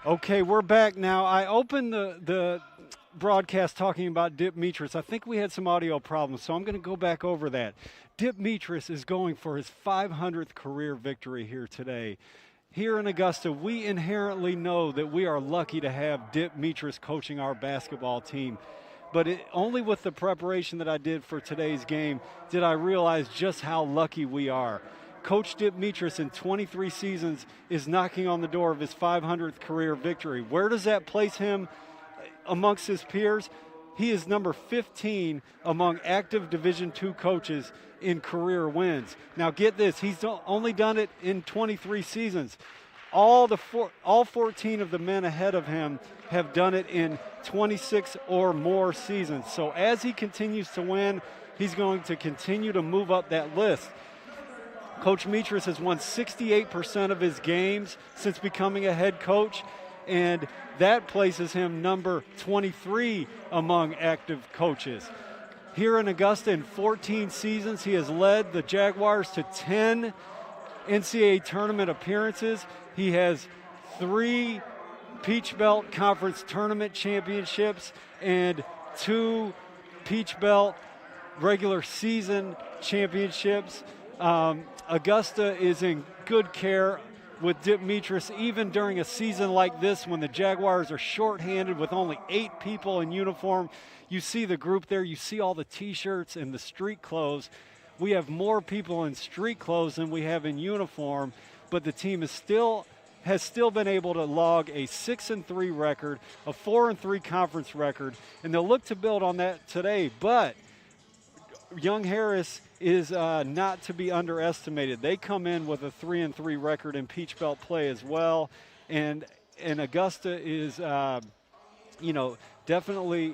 Okay, we're back now. I opened the broadcast talking about Dip Mitras. I think we had some audio problems, so I'm going to go back over that. Dip Mitras is going for his 500th career victory here today. Here in Augusta, we inherently know that we are lucky to have Dip Mitras coaching our basketball team. But only with the preparation that I did for today's game did I realize just how lucky we are. Coach Dip Mitras in 23 seasons is knocking on the door of his 500th career victory. Where does that place him amongst his peers? He is number 15 among active Division II coaches in career wins. Now get this, he's only done it in 23 seasons. All 14 of the men ahead of him have done it in 26 or more seasons. So as he continues to win, he's going to continue to move up that list. Coach Mitras has won 68% of his games since becoming a head coach, and that places him number 23 among active coaches. Here in Augusta, in 14 seasons, he has led the Jaguars to 10 NCAA tournament appearances. He has 3 Peach Belt Conference tournament championships and 2 Peach Belt regular season championships. Augusta is in good care with Dip Mitras, even during a season like this when the Jaguars are shorthanded with only 8 people in uniform. You see the group there, you see all the t-shirts and the street clothes. We have more people in street clothes than we have in uniform, but the team has still been able to log a 6-3 record, a 4-3 conference record, and they'll look to build on that today. But Young Harris is not to be underestimated. They come in with a 3-3 record in Peach Belt play as well, and Augusta is, definitely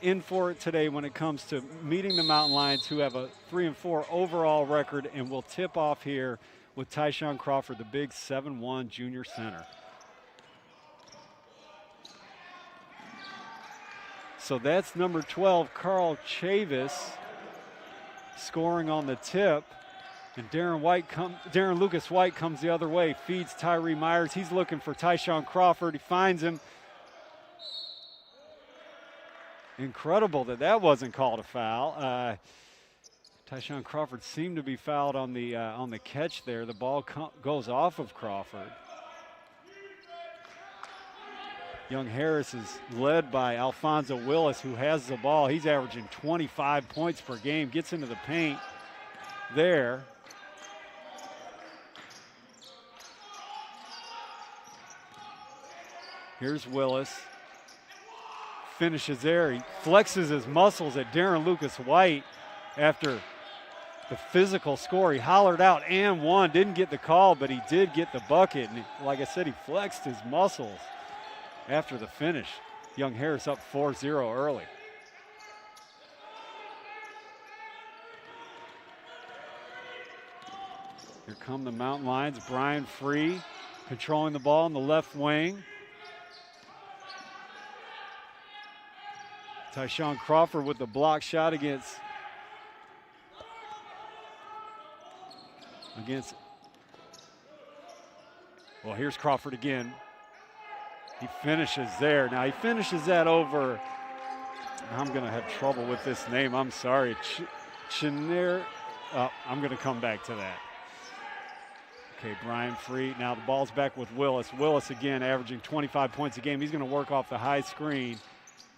in for it today when it comes to meeting the Mountain Lions, who have a 3-4 overall record, and will tip off here with Tyshon Crawford, the big 7'1" junior center. So that's number 12, Carl Chavis, scoring on the tip. And Darren Lucas White comes the other way, feeds Tyree Myers. He's looking for Tyshon Crawford. He finds him. Incredible that wasn't called a foul. Tyshon Crawford seemed to be fouled on the catch there. The ball goes off of Crawford. Young Harris is led by Alfonso Willis, who has the ball. He's averaging 25 points per game, gets into the paint there. Here's Willis. Finishes there. He flexes his muscles at Darren Lucas White after the physical score. He hollered out and one, didn't get the call, but he did get the bucket. And like I said, he flexed his muscles after the finish. Young Harris up 4-0 early. Here come the Mountain Lions. Brian Free controlling the ball in the left wing. Tyshon Crawford with the block shot against well, here's Crawford again. He finishes there. Now he finishes that over, I'm going to have trouble with this name, I'm sorry. I'm going to come back to that. Okay, Brian Free. Now the ball's back with Willis. Willis again averaging 25 points a game. He's going to work off the high screen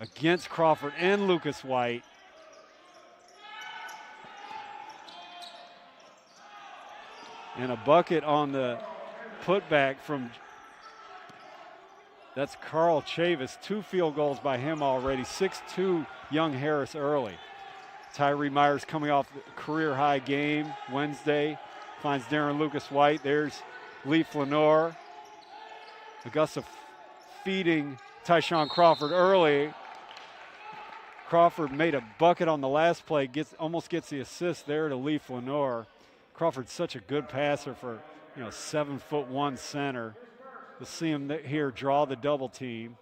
against Crawford and Lucas White. And a bucket on the putback from, that's Carl Chavis. 2 field goals by him already. 6-2 Young Harris early. Tyree Myers coming off the career high game Wednesday. Finds Darren Lucas White. There's Lee Flanor. Augusta feeding Tyshon Crawford early. Crawford made a bucket on the last play, almost gets the assist there to Lee Flanor. Crawford's such a good passer for 7'1" center. You'll see him here draw the double team.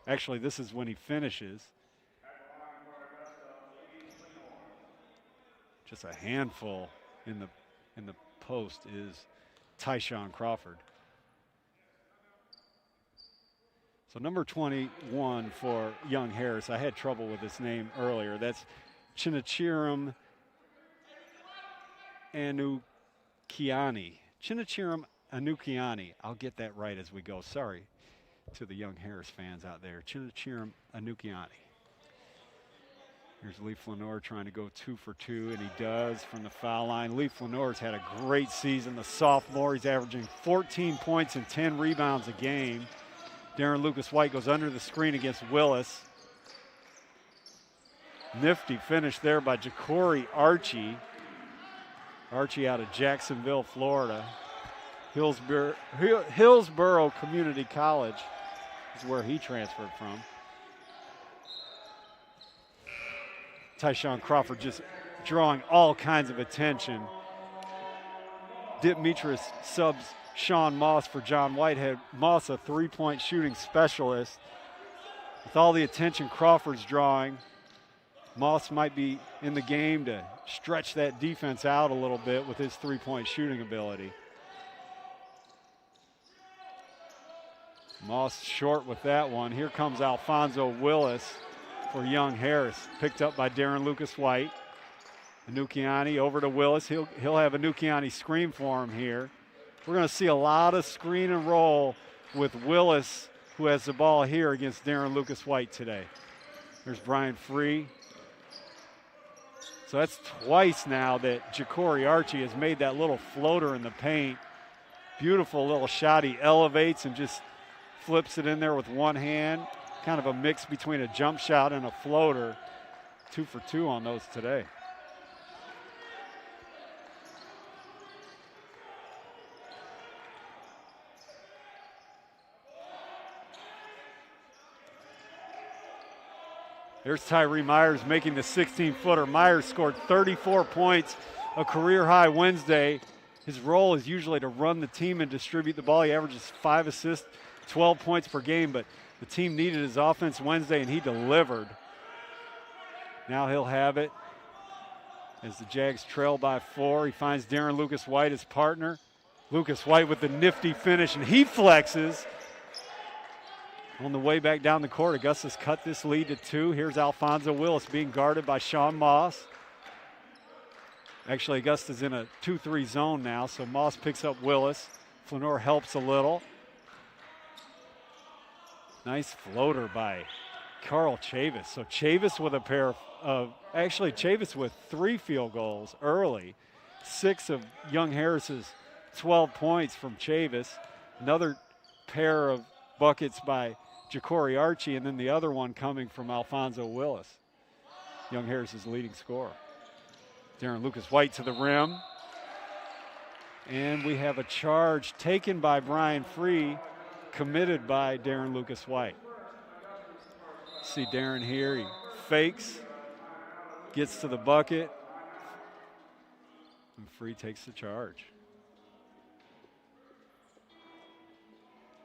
Actually, this is when he finishes. Just a handful in the post is Tyshon Crawford. So number 21 for Young Harris. I had trouble with his name earlier. That's Chinachiram Anukiani. Chinachiram Anukiani. I'll get that right as we go. Sorry to the Young Harris fans out there. Chinachiram Anukiani. Here's Leaf Lenoir trying to go 2 for 2, and he does from the foul line. Leaf Lenoir's had a great season. The sophomore, he's averaging 14 points and 10 rebounds a game. Darren Lucas White goes under the screen against Willis. Nifty finish there by Ja'Cory Archie. Archie out of Jacksonville, Florida. Hillsborough Community College is where he transferred from. Tyshon Crawford just drawing all kinds of attention. Dip Mitris subs Sean Moss for John Whitehead. Moss, a three-point shooting specialist. With all the attention Crawford's drawing, Moss might be in the game to stretch that defense out a little bit with his three-point shooting ability. Moss short with that one. Here comes Alfonso Willis for Young Harris, picked up by Darren Lucas White. Anukiani over to Willis. He'll have Anukiani screen for him here. We're going to see a lot of screen and roll with Willis, who has the ball here against Darren Lucas White today. There's Brian Free. So that's twice now that Ja'Cory Archie has made that little floater in the paint. Beautiful little shot. He elevates and just flips it in there with one hand. Kind of a mix between a jump shot and a floater. 2 for 2 on those today. There's Tyree Myers making the 16-footer. Myers scored 34 points, a career high Wednesday. His role is usually to run the team and distribute the ball. He averages 5 assists, 12 points per game, but the team needed his offense Wednesday, and he delivered. Now he'll have it as the Jags trail by 4. He finds Darren Lucas White, his partner. Lucas White with the nifty finish, and he flexes. On the way back down the court, Augusta's cut this lead to 2. Here's Alfonso Willis being guarded by Sean Moss. Actually, Augusta's in a 2-3 zone now, so Moss picks up Willis. Flanor helps a little. Nice floater by Carl Chavis. So Chavis with a pair of, actually Chavis with 3 field goals early. 6 of Young Harris's 12 points from Chavis. Another pair of buckets by Ja'Cory Archie, and then the other one coming from Alfonso Willis. Young Harris's leading scorer. Darren Lucas White to the rim. And we have a charge taken by Brian Free, committed by Darren Lucas White. See Darren here, he fakes, gets to the bucket, and Free takes the charge.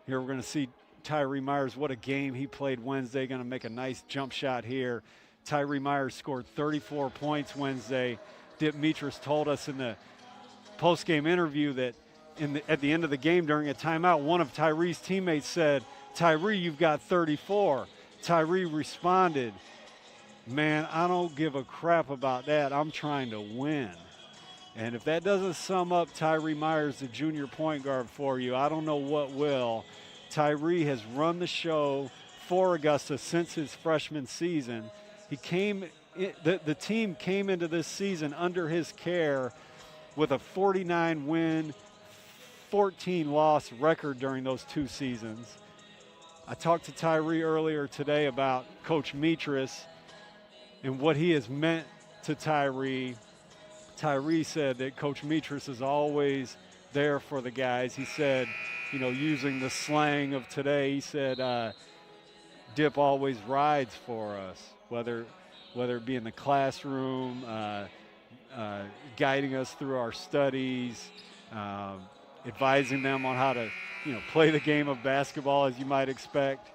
Here we're going to see Tyree Myers. What a game he played Wednesday. Going to make a nice jump shot here. Tyree Myers scored 34 points Wednesday. Dip Mitris told us in the post-game interview that at the end of the game during a timeout, one of Tyree's teammates said, "Tyree, you've got 34. Tyree responded, "Man, I don't give a crap about that. I'm trying to win." And if that doesn't sum up Tyree Myers, the junior point guard, for you, I don't know what will. Tyree has run the show for Augusta since his freshman season. The team came into this season under his care with a 49-win, 14-loss record during those 2 seasons. I talked to Tyree earlier today about Coach Mitris and what he has meant to Tyree. Tyree said that Coach Mitris is always there for the guys. He said, using the slang of today, he said, Dip always rides for us, whether it be in the classroom, guiding us through our studies, advising them on how to, play the game of basketball as you might expect.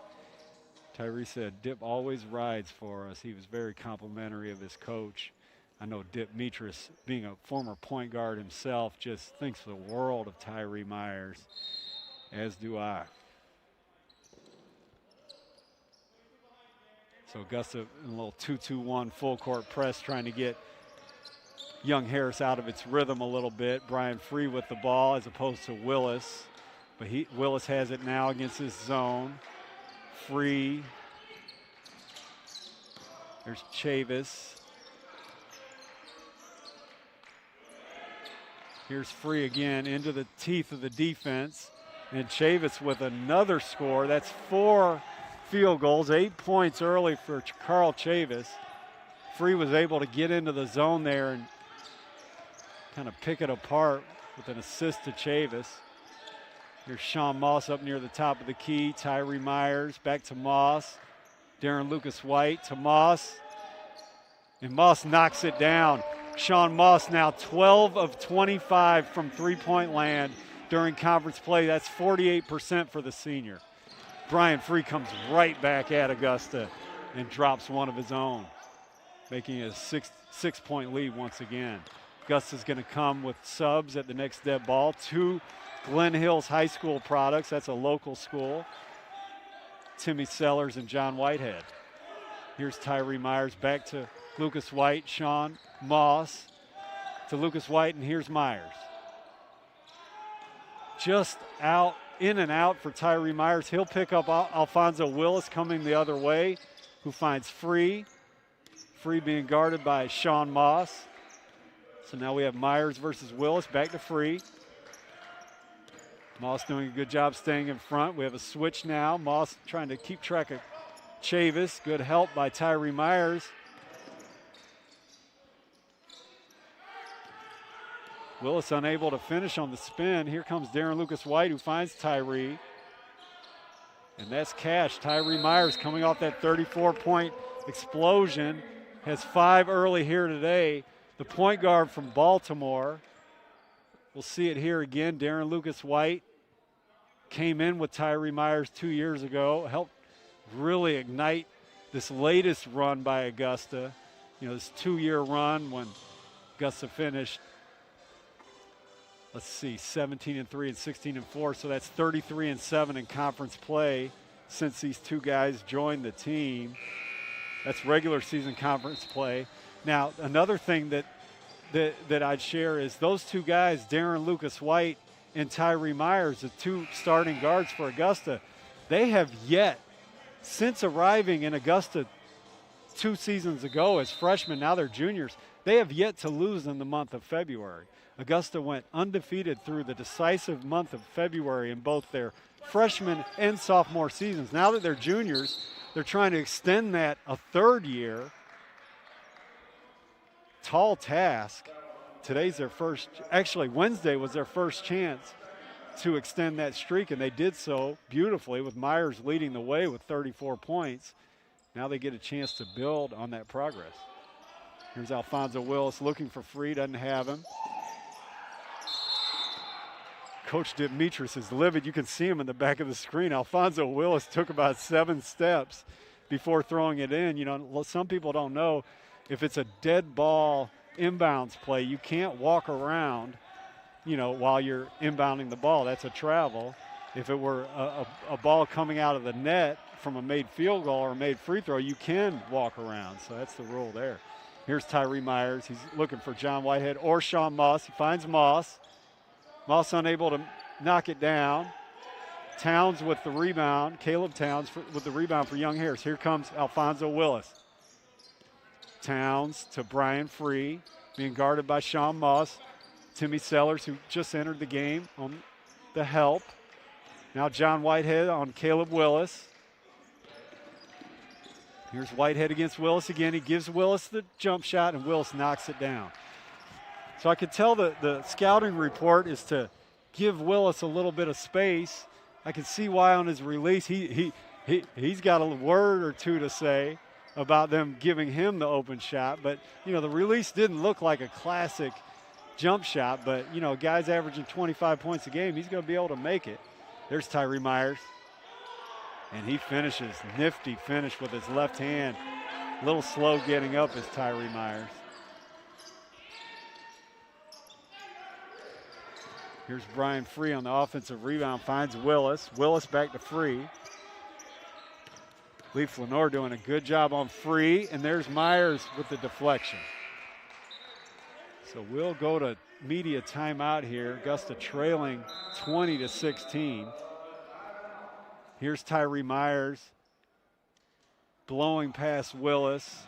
Tyree said, Dip always rides for us. He was very complimentary of his coach. I know Dip Mitris, being a former point guard himself, just thinks the world of Tyree Myers, as do I. So Augusta in a little 2-2-1 full court press, trying to get Young Harris out of its rhythm a little bit. Brian Free with the ball as opposed to Willis. But Willis has it now against his zone. Free. There's Chavis. Here's Free again into the teeth of the defense. And Chavis with another score. That's 4 field goals, 8 points early for Carl Chavis. Free was able to get into the zone there and kind of pick it apart with an assist to Chavis. Here's Sean Moss up near the top of the key. Tyree Myers back to Moss. Darren Lucas White to Moss. And Moss knocks it down. Sean Moss now 12 of 25 from three-point land during conference play. That's 48% for the senior. Brian Free comes right back at Augusta and drops one of his own, making it a six-point lead once again. Augusta's going to come with subs at the next dead ball. 2 Glen Hills High School products. That's a local school. Timmy Sellers and John Whitehead. Here's Tyree Myers back to Lucas White. Sean Moss to Lucas White, and here's Myers. Just out, in and out for Tyree Myers. He'll pick up Alfonso Willis coming the other way, who finds Free. Free being guarded by Sean Moss. So now we have Myers versus Willis, back to Free. Moss doing a good job staying in front. We have a switch now. Moss trying to keep track of Chavis. Good help by Tyree Myers. Willis unable to finish on the spin. Here comes Darren Lucas White, who finds Tyree. And that's cash. Tyree Myers coming off that 34-point explosion. Has 5 early here today. The point guard from Baltimore. We'll see it here again. Darren Lucas White came in with Tyree Myers 2 years ago. Helped really ignite this latest run by Augusta. You know, this 2-year run when Augusta finished, let's see, 17-3 and 16-4. So that's 33-7 in conference play since these two guys joined the team. That's regular season conference play. Now, another thing that I'd share is those two guys, Darren Lucas White and Tyree Myers, the 2 starting guards for Augusta, they have yet, since arriving in Augusta 2 seasons ago as freshmen, now they're juniors, they have yet to lose in the month of February. Augusta went undefeated through the decisive month of February in both their freshman and sophomore seasons. Now that they're juniors, they're trying to extend that a 3rd year. Tall task. Today's their first, actually Wednesday was their first chance to extend that streak, and they did so beautifully with Myers leading the way with 34 points. Now they get a chance to build on that progress. Here's Alfonso Willis looking for Free, doesn't have him. Coach Demetris is livid. You can see him in the back of the screen. Alfonso Willis took about 7 steps before throwing it in. You know, some people don't know, if it's a dead ball inbounds play, you can't walk around, you know, while you're inbounding the ball. That's a travel. If it were a ball coming out of the net from a made field goal or a made free throw, you can walk around. So that's the rule there. Here's Tyree Myers. He's looking for John Whitehead or Sean Moss. He finds Moss. Moss unable to knock it down. Towns with the rebound. Caleb Towns with the rebound for Young Harris. Here comes Alfonso Willis. Towns to Brian Free, being guarded by Sean Moss. Timmy Sellers, who just entered the game on the help. Now John Whitehead on Caleb Willis. Here's Whitehead against Willis again. He gives Willis the jump shot, and Willis knocks it down. So I could tell the scouting report is to give Willis a little bit of space. I can see why on his release he's got a word or two to say about them giving him the open shot. But, you know, the release didn't look like a classic jump shot. But, you know, guys averaging 25 points a game, he's going to be able to make it. There's Tyree Myers. And he finishes, nifty finish with his left hand. A little slow getting up is Tyree Myers. Here's Brian Free on the offensive rebound, finds Willis. Willis back to Free. Leaf Lenore doing a good job on free, and there's Myers with the deflection. So we'll go to media timeout here. Augusta trailing 20-16. Here's Tyree Myers blowing past Willis,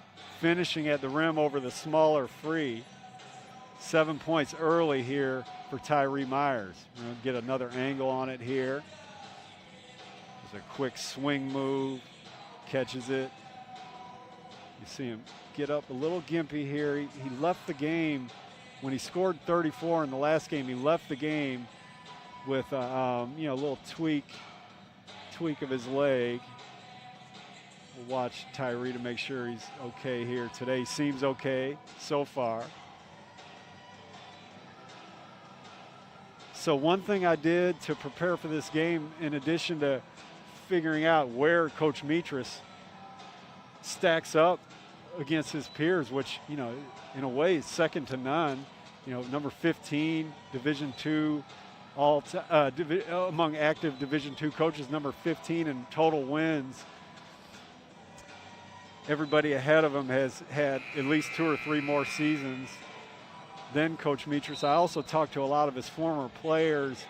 finishing at the rim over the smaller free. 7 points early here for Tyree Myers. We're going to get another angle on it here. There's a quick swing move, catches it. You see him get up a little gimpy here. He left the game when he scored 34 in the last game. He left the game with a little tweak of his leg. We'll watch Tyree to make sure he's okay here today. He seems okay so far. So one thing I did to prepare for this game, in addition to figuring out where Coach Mitras stacks up against his peers, which, in a way is second to none. Number 15, Division II, among active Division II coaches, number 15 in total wins. Everybody ahead of him has had at least 2 or 3 more seasons than Coach Mitras. I also talked to a lot of his former players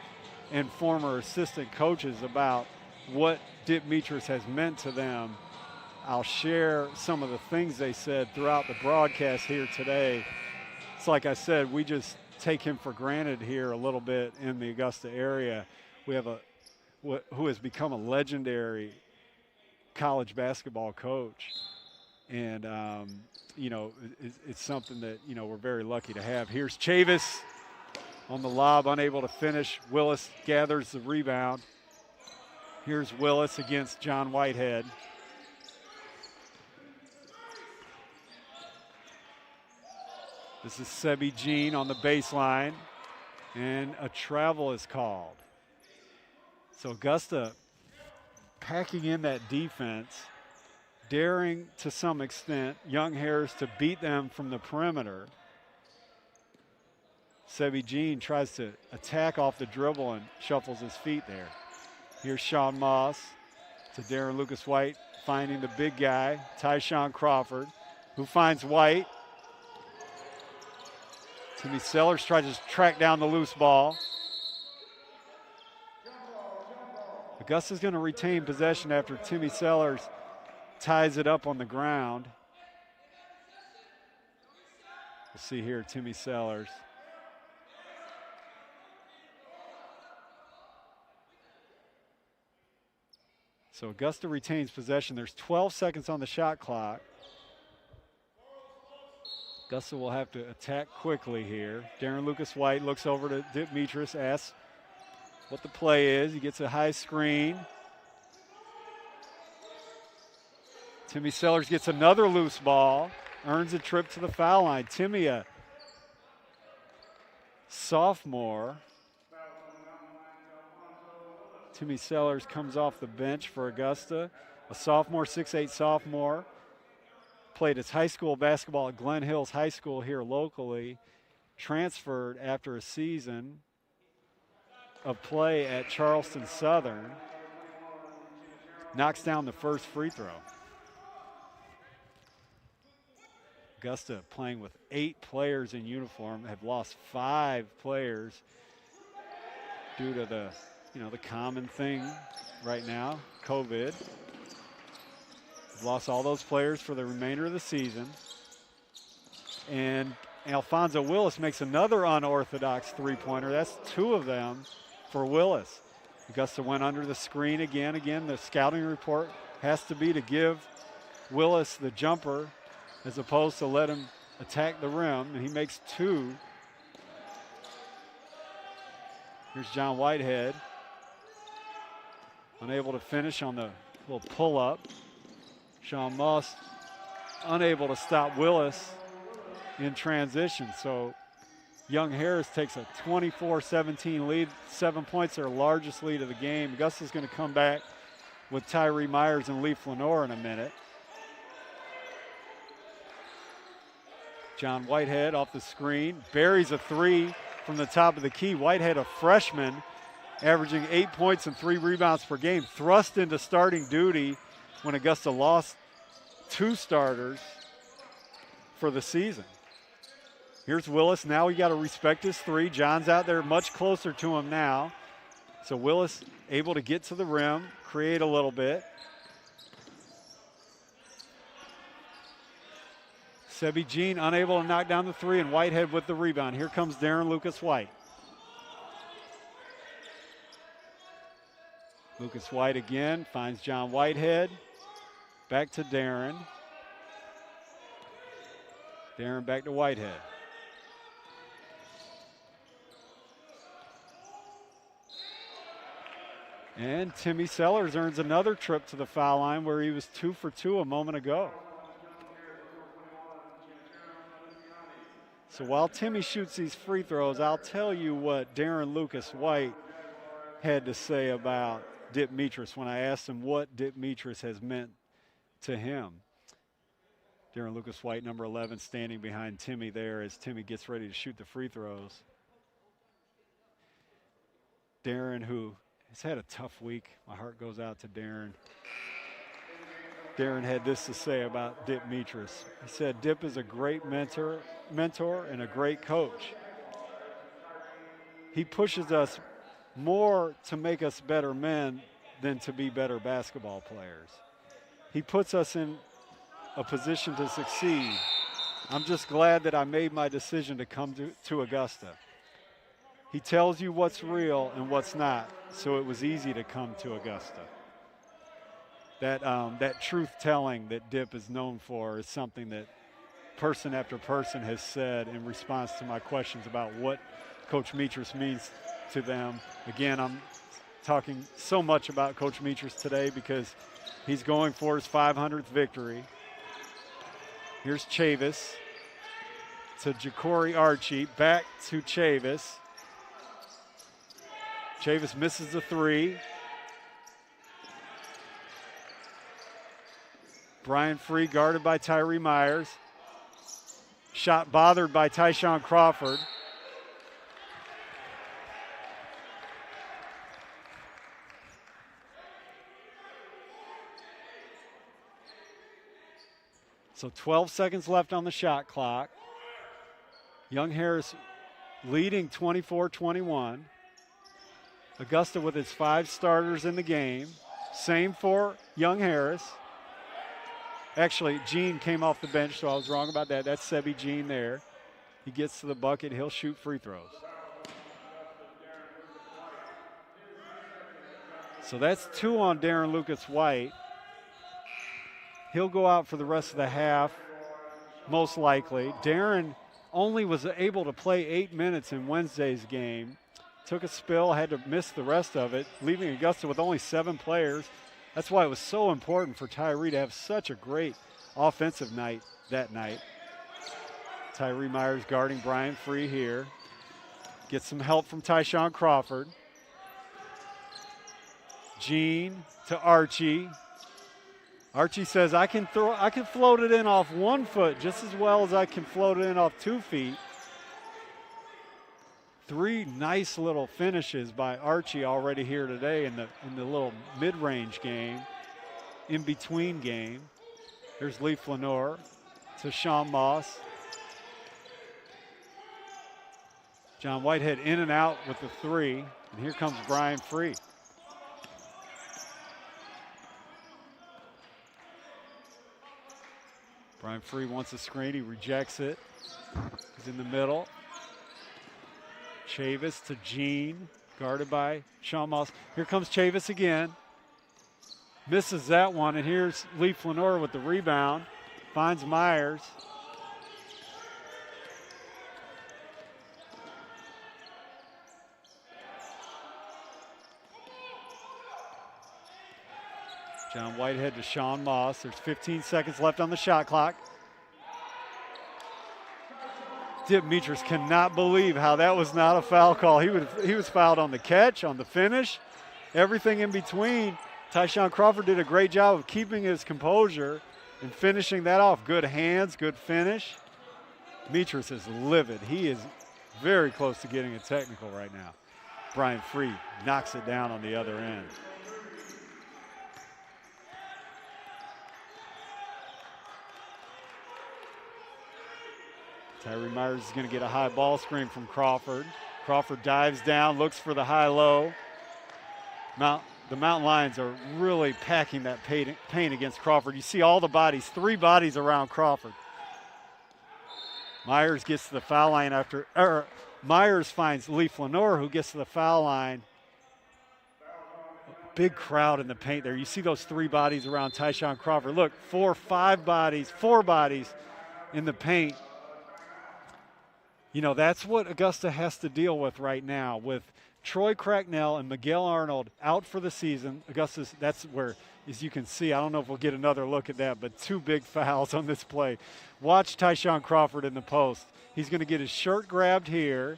and former assistant coaches about what Dip Mitras has meant to them. I'll share some of the things they said throughout the broadcast here today. It's like I said, we just take him for granted here a little bit in the Augusta area. We have who has become a legendary college basketball coach. And, it's something that, we're very lucky to have. Here's Chavis on the lob, unable to finish. Willis gathers the rebound. Here's Willis against John Whitehead. This is Sebi Jean on the baseline, and a travel is called. So Augusta packing in that defense, daring to some extent Young Harris to beat them from the perimeter. Sebi Jean tries to attack off the dribble and shuffles his feet there. Here's Sean Moss to Darren Lucas White, finding the big guy, Tyshon Crawford, who finds White. Timmy Sellers tries to track down the loose ball. Augusta's going to retain possession after Timmy Sellers ties it up on the ground. We'll see here Timmy Sellers. So Augusta retains possession. There's 12 seconds on the shot clock. Augusta will have to attack quickly here. Darren Lucas White looks over to Dip Mitras, asks what the play is. He gets a high screen. Timmy Sellers gets another loose ball, earns a trip to the foul line. Timmy, a sophomore. Timmy Sellers comes off the bench for Augusta, a sophomore, 6'8" sophomore. Played his high school basketball at Glen Hills High School here locally. Transferred after a season of play at Charleston Southern. Knocks down the first free throw. Augusta playing with 8 players in uniform, have lost 5 players due to the common thing right now, COVID. Lost all those players for the remainder of the season. And Alfonso Willis makes another unorthodox three-pointer. That's 2 of them for Willis. Augusta went under the screen again. Again, the scouting report has to be to give Willis the jumper as opposed to let him attack the rim, and he makes 2. Here's John Whitehead. Unable to finish on the little pull-up. Sean Moss unable to stop Willis in transition. So Young Harris takes a 24-17 lead. 7 points, their largest lead of the game. Augusta's going to come back with Tyree Myers and Leaf Lenore in a minute. John Whitehead off the screen, buries a 3 from the top of the key. Whitehead, a freshman, averaging 8 points and 3 rebounds per game, thrust into starting duty when Augusta lost 2 starters for the season. Here's Willis. Now we got to respect his 3. John's out there much closer to him now. So Willis able to get to the rim, create a little bit. Sebi Jean unable to knock down the 3, and Whitehead with the rebound. Here comes Darren Lucas White. Lucas White again, finds John Whitehead. Back to Darren. Darren back to Whitehead. And Timmy Sellers earns another trip to the foul line where he was 2 for 2 a moment ago. So while Timmy shoots these free throws, I'll tell you what Darren Lucas White had to say about Dip Mitras when I asked him what Dip Mitras has meant to him. Darren Lucas White, number 11, standing behind Timmy there as Timmy gets ready to shoot the free throws. Darren, who has had a tough week. My heart goes out to Darren. Darren had this to say about Dip Mitras. He said, Dip is a great mentor and a great coach. He pushes us more to make us better men than to be better basketball players. He puts us in a position to succeed. I'm just glad that I made my decision to come to Augusta. He tells you what's real and what's not, so it was easy to come to Augusta. That truth-telling that Dip is known for is something that person after person has said in response to my questions about what Coach Mitras means to them. Again, I'm talking so much about Coach Mitras today because he's going for his 500th victory. Here's Chavis to Ja'Cory Archie, back to Chavis. Chavis misses the 3. Brian Free guarded by Tyree Myers. Shot bothered by Tyshon Crawford. So 12 seconds left on the shot clock. Young Harris leading 24-21. Augusta with its 5 starters in the game. Same for Young Harris. Actually, Jean came off the bench, so I was wrong about that. That's Sebi Jean there. He gets to the bucket. He'll shoot free throws. So that's 2 on Darren Lucas White. He'll go out for the rest of the half, most likely. Darren only was able to play 8 minutes in Wednesday's game. Took a spill, had to miss the rest of it, leaving Augusta with only 7 players. That's why it was so important for Tyree to have such a great offensive night that night. Tyree Myers guarding Brian Free here. Gets some help from Tyshon Crawford. Jean to Archie. Archie says, I can float it in off 1 foot just as well as I can float it in off 2 feet. 3 nice little finishes by Archie already here today in the little mid-range game, in-between game. There's Lee Flanor to Sean Moss. John Whitehead in and out with the 3, and here comes Brian Free. Brian Free wants a screen, he rejects it. He's in the middle. Chavis to Jean, guarded by Sean Moss. Here comes Chavis again. Misses that one, and here's Lee Flanor with the rebound. Finds Myers. John Whitehead to Sean Moss. There's 15 seconds left on the shot clock. Dip Mitras cannot believe how that was not a foul call. He was fouled on the catch, on the finish, everything in between. Tyshon Crawford did a great job of keeping his composure and finishing that off. Good hands, good finish. Mitras is livid. He is very close to getting a technical right now. Brian Free knocks it down on the other end. Tyree Myers is going to get a high ball screen from Crawford. Crawford dives down, looks for the high-low. The Mountain Lions are really packing that paint against Crawford. You see all the bodies, 3 bodies around Crawford. Myers gets to the foul line Myers finds Leaf Lenore, who gets to the foul line. Big crowd in the paint there. You see those 3 bodies around Tyshon Crawford. Look, 4 bodies in the paint. You know, that's what Augusta has to deal with right now with Troy Cracknell and Miguel Arnold out for the season. That's where, as you can see, I don't know if we'll get another look at that, but 2 big fouls on this play. Watch Tyshon Crawford in the post. He's going to get his shirt grabbed here,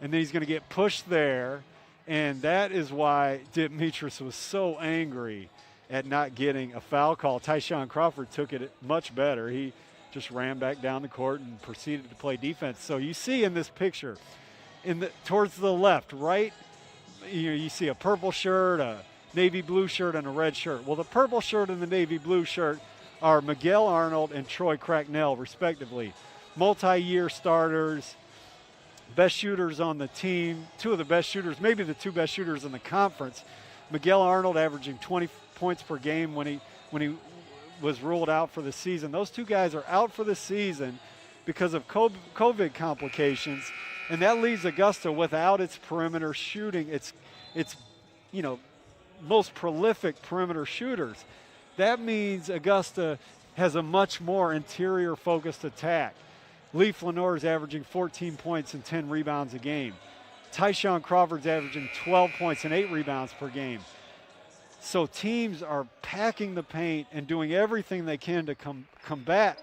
and then he's going to get pushed there, and that is why Demetrius was so angry at not getting a foul call. Tyshon Crawford took it much better. He just ran back down the court and proceeded to play defense. So you see in this picture, towards the left, right, you see a purple shirt, a navy blue shirt, and a red shirt. Well, the purple shirt and the navy blue shirt are Miguel Arnold and Troy Cracknell, respectively. Multi-year starters, best shooters on the team, 2 of the best shooters, maybe the 2 best shooters in the conference. Miguel Arnold averaging 20 points per game when he was ruled out for the season. Those 2 guys are out for the season because of COVID complications, and that leaves Augusta without its perimeter shooting, its most prolific perimeter shooters. That means Augusta has a much more interior-focused attack. Leaf Lenore is averaging 14 points and 10 rebounds a game. Tyshon Crawford's averaging 12 points and 8 rebounds per game. So teams are packing the paint and doing everything they can to combat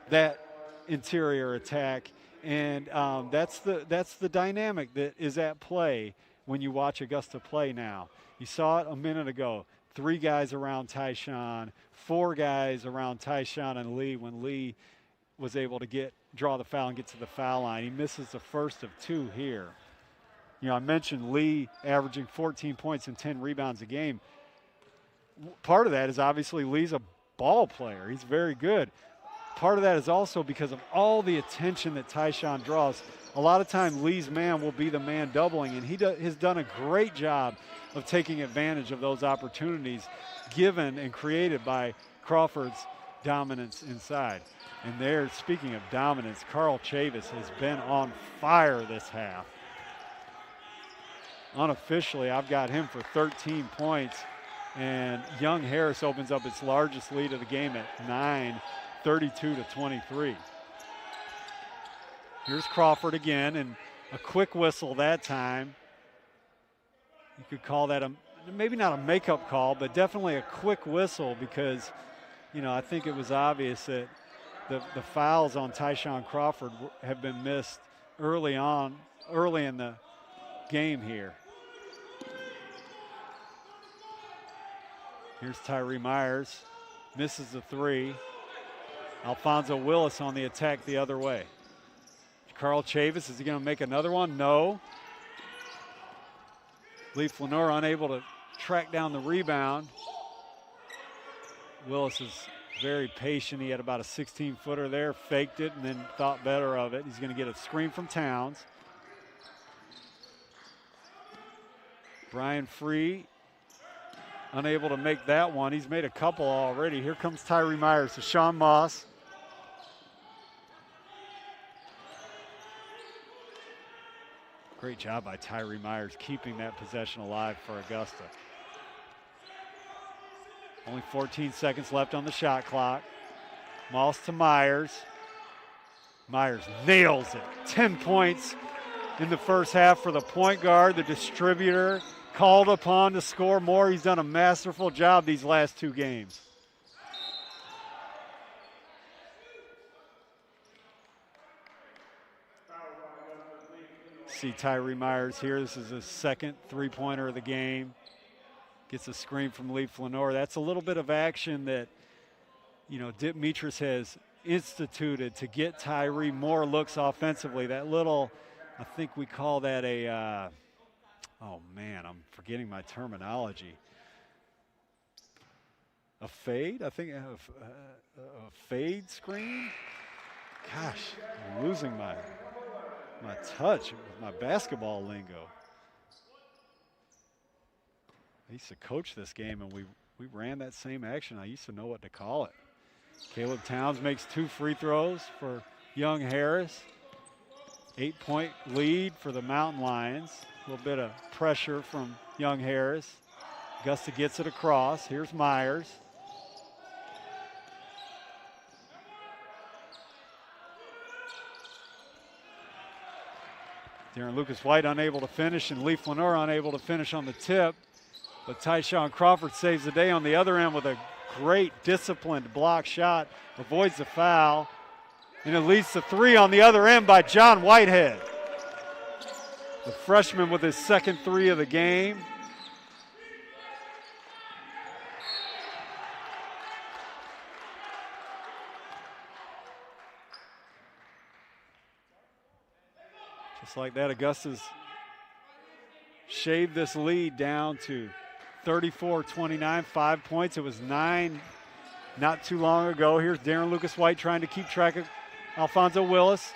that interior attack, and that's the dynamic that is at play when you watch Augusta play now. You saw it a minute ago. 3 guys around Tyshon, 4 guys around Tyshon and Lee when Lee was able to draw the foul and get to the foul line. He misses the first of 2 here. You know, I mentioned Lee averaging 14 points and 10 rebounds a game. Part of that is obviously Lee's a ball player. He's very good. Part of that is also because of all the attention that Tyshon draws. A lot of time Lee's man will be the man doubling, and he has done a great job of taking advantage of those opportunities given and created by Crawford's dominance inside. And there, speaking of dominance, Carl Chavis has been on fire this half. Unofficially, I've got him for 13 points, and Young Harris opens up its largest lead of the game at 9, 32-23. Here's Crawford again, and a quick whistle that time. You could call that maybe not a makeup call, but definitely a quick whistle because, you know, I think it was obvious that the fouls on Tyshon Crawford have been missed early in the game here. Here's Tyree Myers, misses the 3. Alfonso Willis on the attack the other way. Carl Chavis, is he going to make another one? No. Leaf Lenore unable to track down the rebound. Willis is very patient. He had about a 16-footer there, faked it, and then thought better of it. He's going to get a screen from Towns. Brian Free unable to make that one. He's made a couple already. Here comes Tyree Myers to Sean Moss. Great job by Tyree Myers keeping that possession alive for Augusta. Only 14 seconds left on the shot clock. Moss to Myers. Myers nails it. 10 points in the first half for the point guard, the distributor, called upon to score more. He's done a masterful job these last 2 games. See Tyree Myers here. This is his second three-pointer of the game. Gets a screen from Leaf Lenore. That's a little bit of action that, you know, Demetrius has instituted to get Tyree more looks offensively. That little, I think we call that a, oh man, I'm forgetting my terminology. A fade? I think a fade screen? Gosh, I'm losing my touch with my basketball lingo. I used to coach this game, and we ran that same action. I used to know what to call it. Caleb Towns makes 2 free throws for Young Harris. 8-point lead for the Mountain Lions. A little bit of pressure from Young Harris. Augusta gets it across. Here's Myers. Darren Lucas White unable to finish, and Leaf Lenore unable to finish on the tip. But Tyshon Crawford saves the day on the other end with a great disciplined block shot. Avoids the foul. And it leads to 3 on the other end by John Whitehead. The freshman with his second 3 of the game. Just like that, Augusta's shaved this lead down to 34-29, 5 points. It was 9 not too long ago. Here's Darren Lucas White trying to keep track of Alfonso Willis.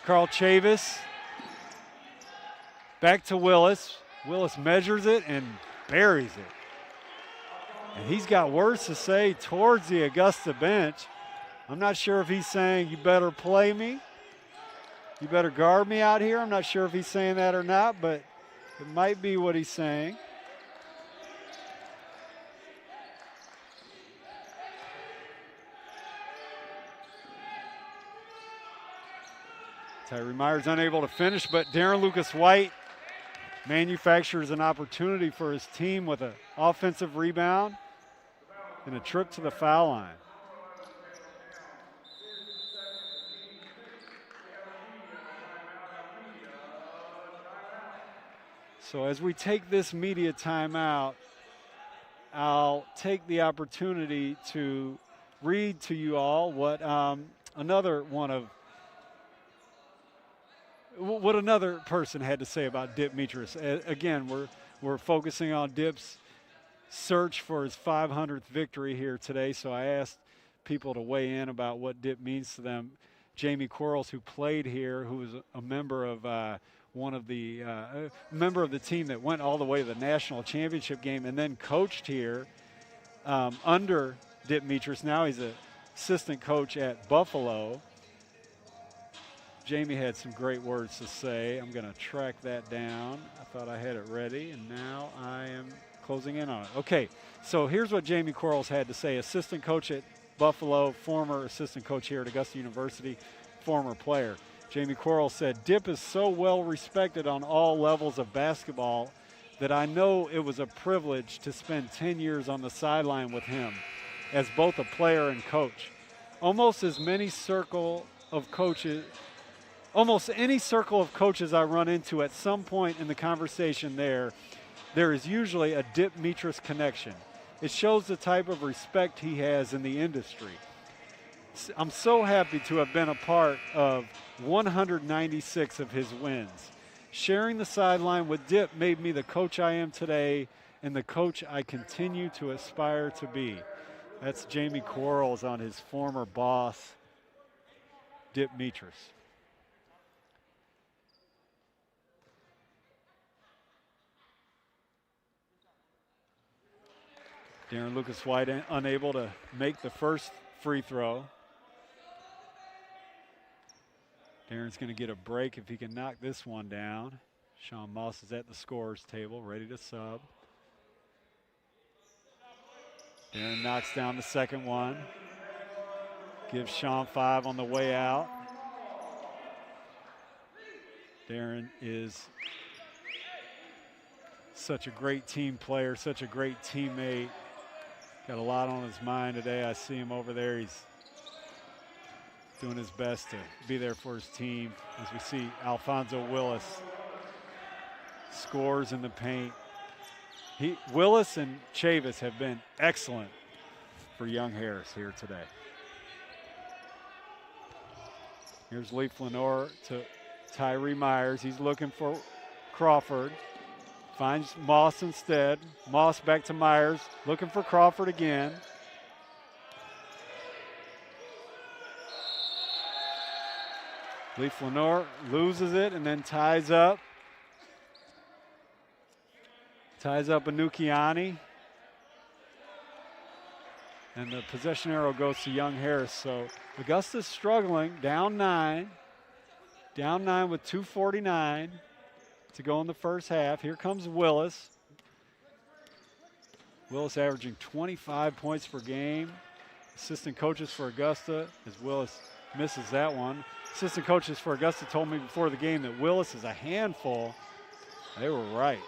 Carl Chavis. Back to Willis. Willis measures it and buries it. And he's got words to say towards the Augusta bench. I'm not sure if he's saying, you better play me. You better guard me out here. I'm not sure if he's saying that or not, but it might be what he's saying. Tyree Myers unable to finish, but Darren Lucas White manufactures an opportunity for his team with an offensive rebound and a trip to the foul line. So as we take this media timeout, I'll take the opportunity to read to you all what another person had to say about Dip Mitras. Again, we're focusing on Dip's search for his 500th victory here today, so I asked people to weigh in about what Dip means to them. Jamie Quarles, who played here, who was a member of member of the team that went all the way to the national championship game and then coached here under Dip Mitras. Now he's an assistant coach at Buffalo. Jamie had some great words to say. I'm going to track that down. I thought I had it ready, and now I am closing in on it. Okay, so here's what Jamie Quarles had to say. Assistant coach at Buffalo, former assistant coach here at Augusta University, former player. Jamie Quarles said, Dip is so well respected on all levels of basketball that I know it was a privilege to spend 10 years on the sideline with him as both a player and coach. Almost any circle of coaches I run into at some point in the conversation there is usually a Dip Mitras connection. It shows the type of respect he has in the industry. I'm so happy to have been a part of 196 of his wins. Sharing the sideline with Dip made me the coach I am today and the coach I continue to aspire to be. That's Jamie Quarles on his former boss, Dip Mitras. Darren Lucas White unable to make the first free throw. Darren's going to get a break if he can knock this one down. Sean Moss is at the scorer's table, ready to sub. Darren knocks down the second one. Gives Sean 5 on the way out. Darren is such a great team player, such a great teammate. Got a lot on his mind today. I see him over there. He's doing his best to be there for his team. As we see Alfonso Willis scores in the paint. Willis and Chavis have been excellent for Young Harris here today. Here's Leaf Lenore to Tyree Myers. He's looking for Crawford. Finds Moss instead. Moss back to Myers, looking for Crawford again. Lee Flanor loses it and then ties up. Ties up Anukiani. And the possession arrow goes to Young Harris. So Augusta's struggling, down 9. Down 9 with 2:49 to go in the first half. Here comes Willis. Willis averaging 25 points per game. Assistant coaches for Augusta, as Willis misses that one. Assistant coaches for Augusta told me before the game that Willis is a handful. They were right.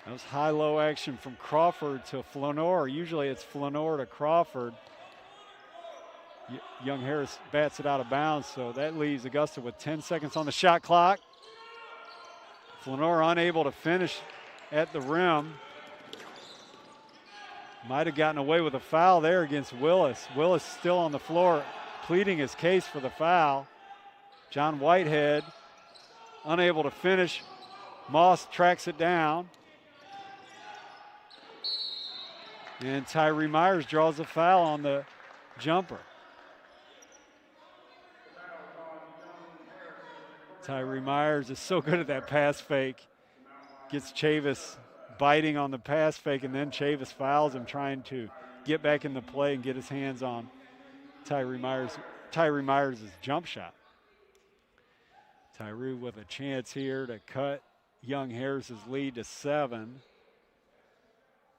That was high-low action from Crawford to Flanor. Usually it's Flanor to Crawford. Young Harris bats it out of bounds, so that leaves Augusta with 10 seconds on the shot clock. Flanor unable to finish at the rim. Might have gotten away with a foul there against Willis. Willis still on the floor, pleading his case for the foul. John Whitehead unable to finish. Moss tracks it down. And Tyree Myers draws a foul on the jumper. Tyree Myers is so good at that pass fake. Gets Chavis biting on the pass fake, and then Chavis fouls him trying to get back in the play and get his hands on Tyree Myers' jump shot. Tyree with a chance here to cut Young Harris' lead to 7.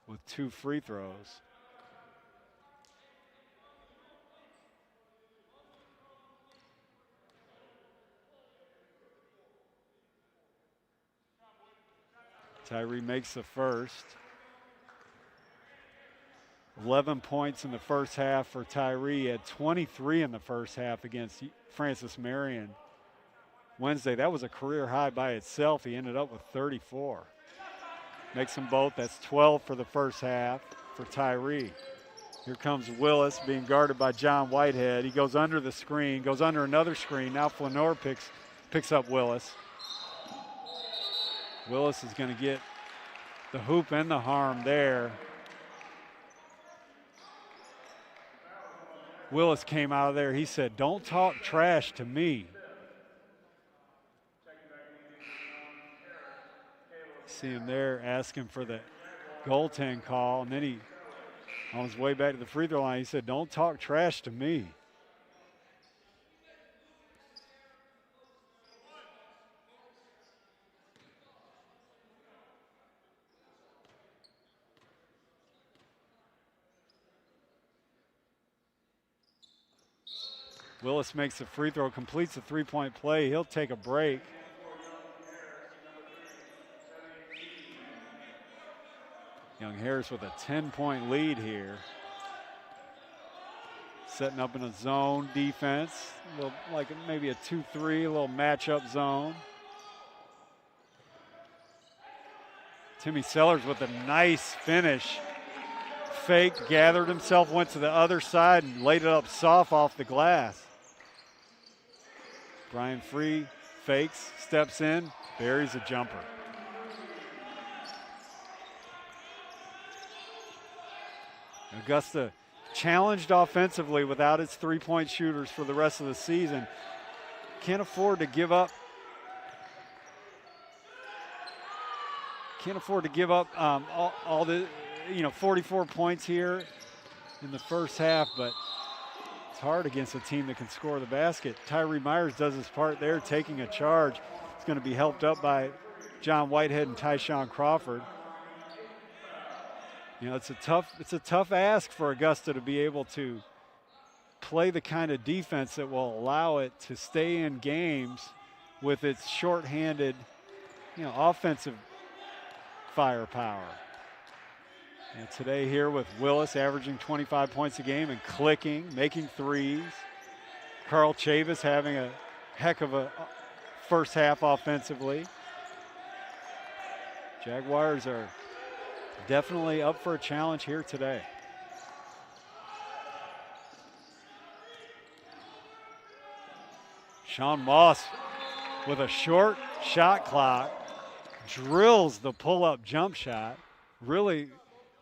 With 2 free throws. Tyree makes the first. 11 points in the first half for Tyree. He had 23 in the first half against Francis Marion Wednesday. That was a career high by itself. He ended up with 34. Makes them both. That's 12 for the first half for Tyree. Here comes Willis being guarded by John Whitehead. He goes under the screen, goes under another screen. Now Flanor picks up Willis. Willis is going to get the hoop and the harm there. Willis came out of there. He said, "Don't talk trash to me." See him there asking for the goaltend call, and then he, on his way back to the free throw line, he said, "Don't talk trash to me." Willis makes the free throw, completes the three-point play. He'll take a break. Young Harris with a 10-point lead here. Setting up in a zone defense, a little, like maybe a 2-3, a little matchup zone. Timmy Sellers with a nice finish. Faked, gathered himself, went to the other side and laid it up soft off the glass. Brian Free fakes, steps in, buries a jumper. Augusta challenged offensively without its three-point shooters for the rest of the season. Can't afford to give up. All the 44 points here in the first half, but it's hard against a team that can score the basket. Tyree Myers does his part there, taking a charge. It's going to be helped up by John Whitehead and Tyshon Crawford. It's a tough ask for Augusta to be able to play the kind of defense that will allow it to stay in games with its shorthanded, offensive firepower. And today here with Willis averaging 25 points a game and clicking, making threes. Carl Chavis having a heck of a first half offensively. Jaguars are definitely up for a challenge here today. Sean Moss with a short shot clock drills the pull-up jump shot. Really,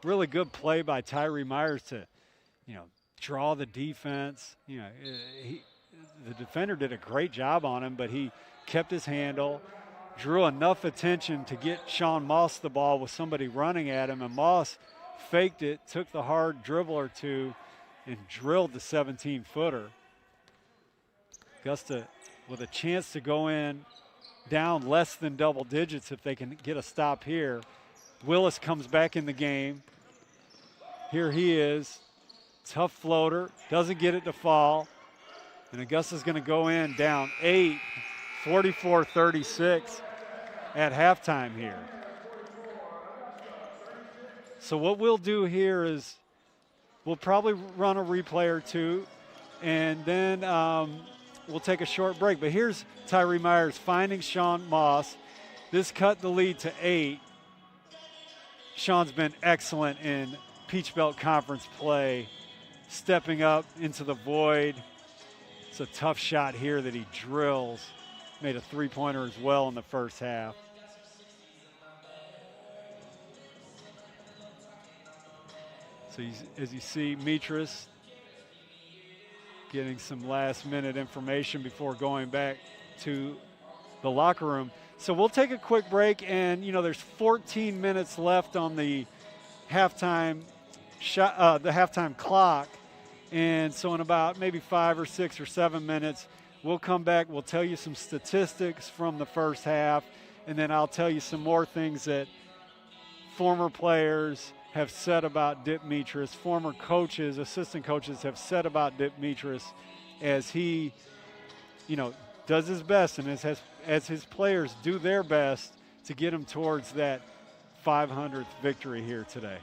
really good play by Tyree Myers to, draw the defense. The defender did a great job on him, but he kept his handle, drew enough attention to get Sean Moss the ball with somebody running at him, and Moss faked it, took the hard dribble or two, and drilled the 17-footer. Augusta with a chance to go in down less than double digits if they can get a stop here. Willis comes back in the game. Here he is. Tough floater. Doesn't get it to fall. And Augusta's going to go in down 8, 44-36 at halftime here. So what we'll do here is we'll probably run a replay or two, and then we'll take a short break. But here's Tyree Myers finding Sean Moss. This cut the lead to 8. Sean's been excellent in Peach Belt Conference play, stepping up into the void. It's a tough shot here that he drills. Made a three-pointer as well in the first half. So as you see, Mitras getting some last-minute information before going back to the locker room. So we'll take a quick break, and there's 14 minutes left on the halftime clock, and so in about maybe 5 or 6 or 7 minutes, we'll come back. We'll tell you some statistics from the first half, and then I'll tell you some more things that former players have said about Dip Mitras, former coaches, assistant coaches have said about Dip Mitras as he, does his best, and as his players do their best to get him towards that 500th victory here today.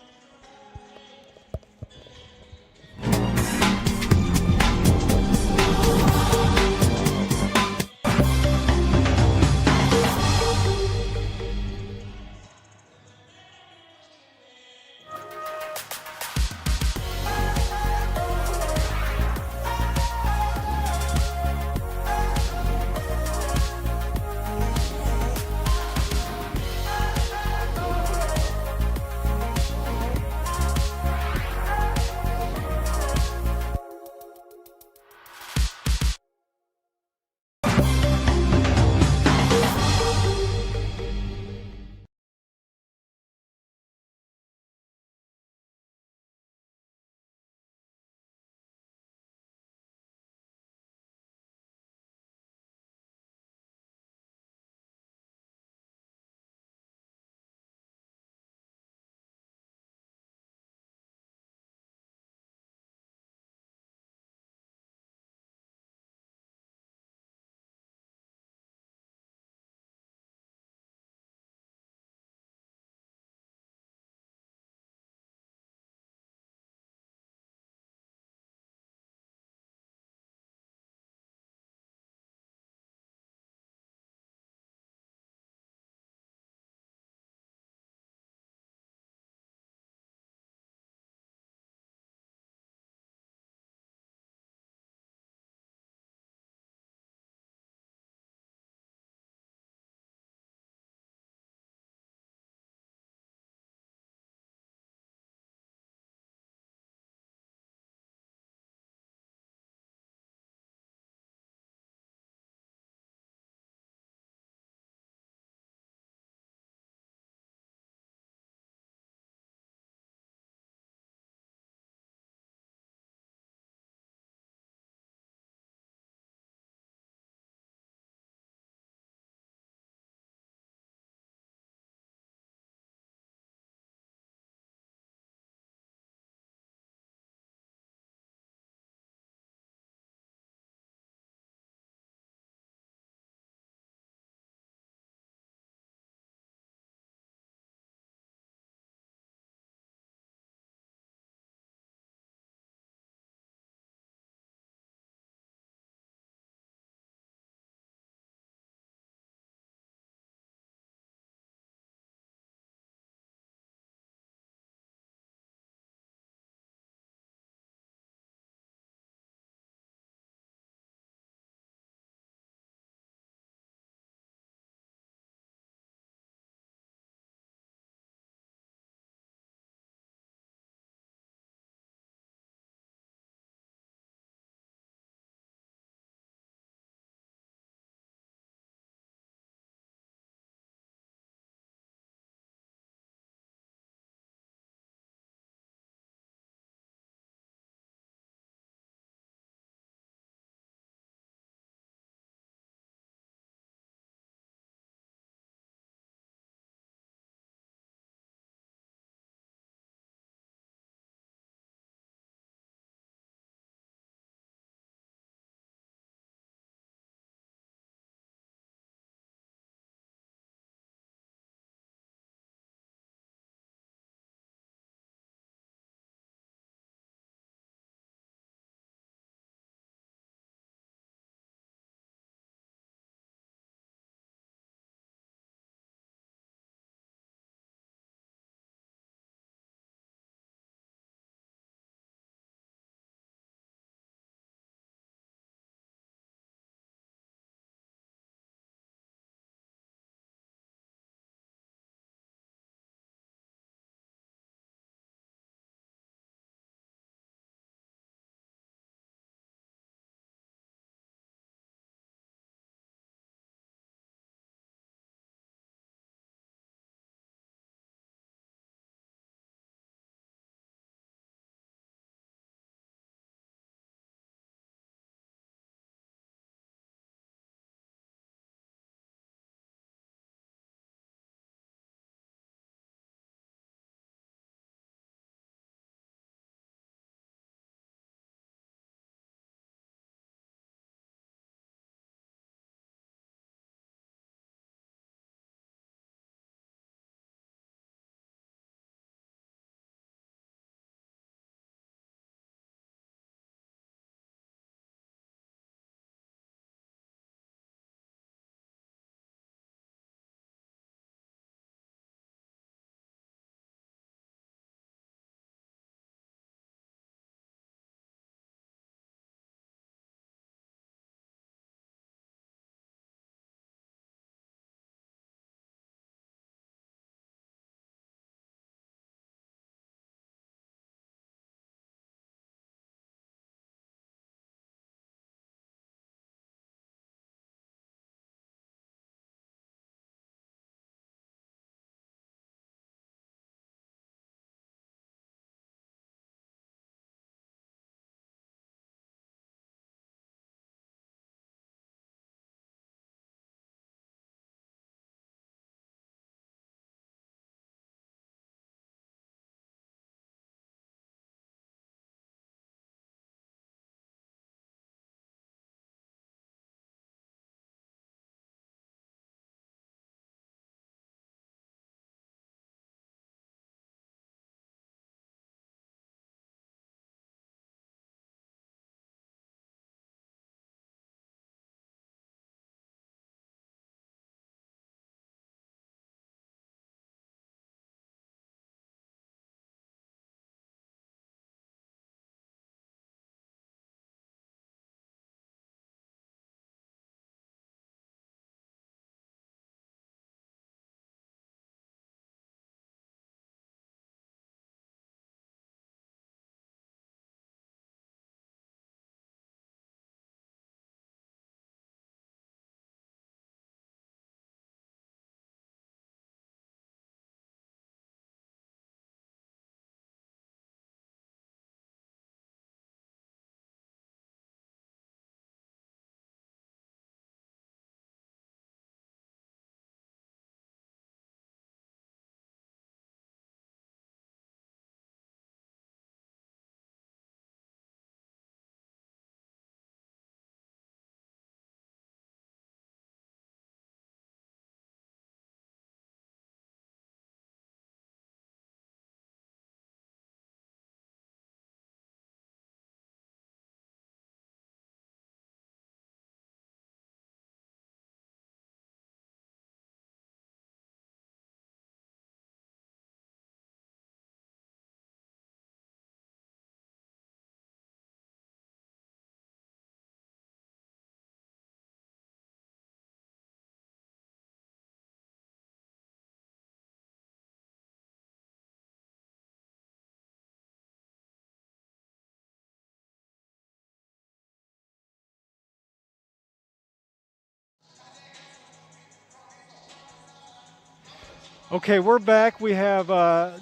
Okay, we're back. We have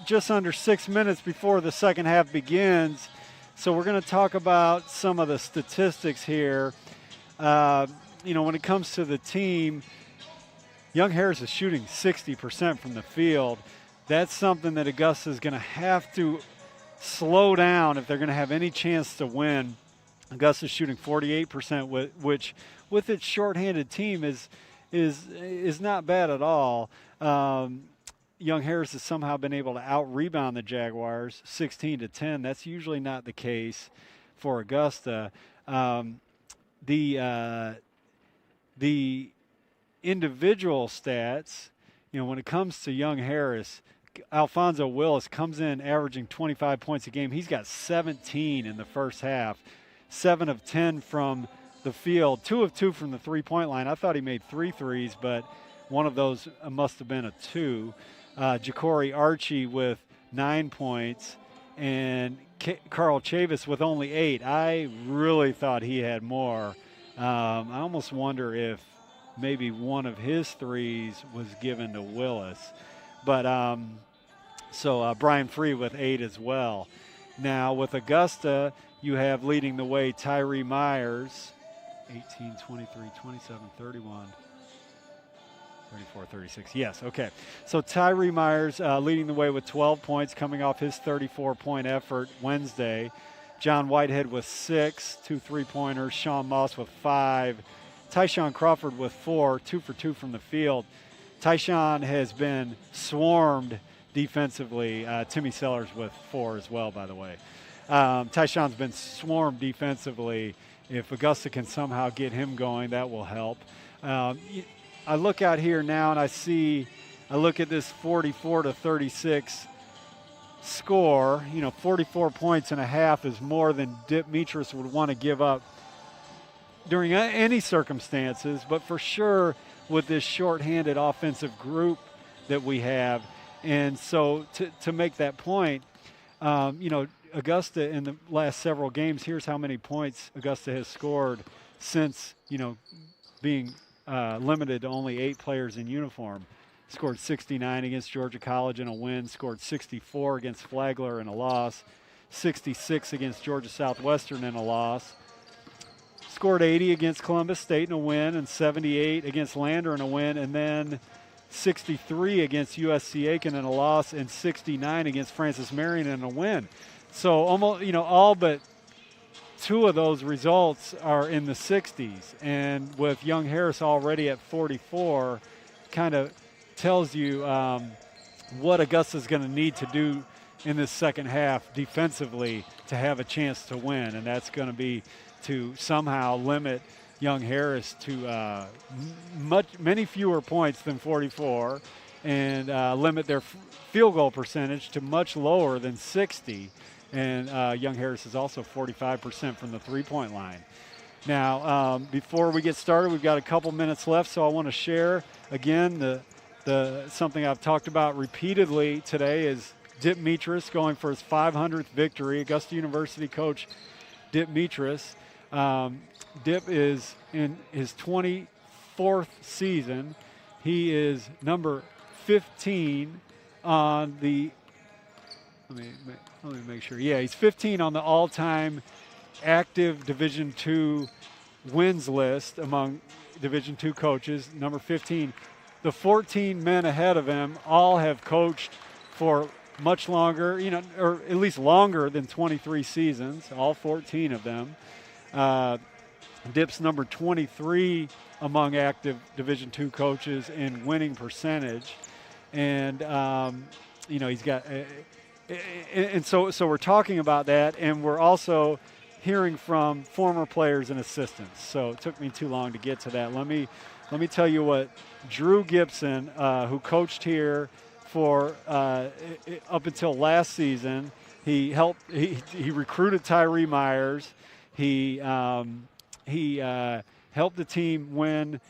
just under 6 minutes before the second half begins. So we're going to talk about some of the statistics here. When it comes to the team, Young Harris is shooting 60% from the field. That's something that Augusta is going to have to slow down if they're going to have any chance to win. Augusta's shooting 48%, which with its shorthanded team is not bad at all. Young Harris has somehow been able to out-rebound the Jaguars 16-10. That's usually not the case for Augusta. The individual stats, when it comes to Young Harris, Alfonso Willis comes in averaging 25 points a game. He's got 17 in the first half, 7 of 10 from the field, 2 of 2 from the three-point line. I thought he made 3 threes, but one of those must have been a 2. Ja'Cory Archie with 9 points, and Carl Chavis with only 8. I really thought he had more. I almost wonder if maybe one of his threes was given to Willis. But Brian Free with 8 as well. Now with Augusta, you have leading the way Tyree Myers, 18, 23, 27, 31. 34, 36. Yes, okay. So Tyree Myers leading the way with 12 points coming off his 34-point effort Wednesday. John Whitehead with 6, 2 3-pointers. Sean Moss with 5. Tyshon Crawford with 4, 2 for 2 from the field. Tyshon has been swarmed defensively. Timmy Sellers with 4 as well, by the way. Tyshon's been swarmed defensively. If Augusta can somehow get him going, that will help. I look out here now and I look at this 44-36 score. 44 points and a half is more than Dip Mitris would want to give up during any circumstances, but for sure with this shorthanded offensive group that we have. And so to make that point, Augusta in the last several games, here's how many points Augusta has scored since, being limited to only 8 players in uniform. Scored 69 against Georgia College in a win, scored 64 against Flagler in a loss, 66 against Georgia Southwestern in a loss, scored 80 against Columbus State in a win, and 78 against Lander in a win, and then 63 against USC Aiken in a loss, and 69 against Francis Marion in a win. So almost, all but 2 of those results are in the 60s, and with Young Harris already at 44, kind of tells you what Augusta's going to need to do in this second half defensively to have a chance to win, and that's going to be to somehow limit Young Harris to many fewer points than 44, and limit their field goal percentage to much lower than 60. And Young Harris is also 45% from the three-point line. Now, before we get started, we've got a couple minutes left, so I want to share again the something I've talked about repeatedly today is Dip Mitris going for his 500th victory. Augusta University coach Dip Mitris. Dip is in his 24th season. He is number 15 on the. Let me make sure. Yeah, he's 15 on the all-time active Division II wins list among Division II coaches. Number 15. The 14 men ahead of him all have coached for much longer, or at least longer than 23 seasons, all 14 of them. Dip's number 23 among active Division II coaches in winning percentage. And, he's got and so we're talking about that, and we're also hearing from former players and assistants. So it took me too long to get to that. Let me tell you what Drew Gibson, who coached here for up until last season, he recruited Tyree Myers. He helped the team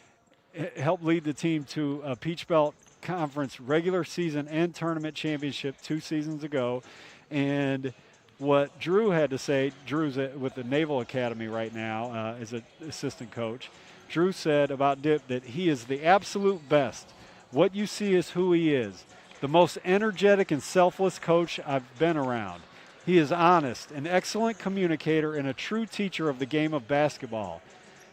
helped lead the team to a Peach Belt Conference regular season and tournament championship 2 seasons ago. And what Drew had to say, Drew's with the Naval Academy right now as an assistant coach. Drew said about Dip that he is the absolute best. What you see is who he is. the most energetic and selfless coach I've been around. He is honest, an excellent communicator, and a true teacher of the game of basketball.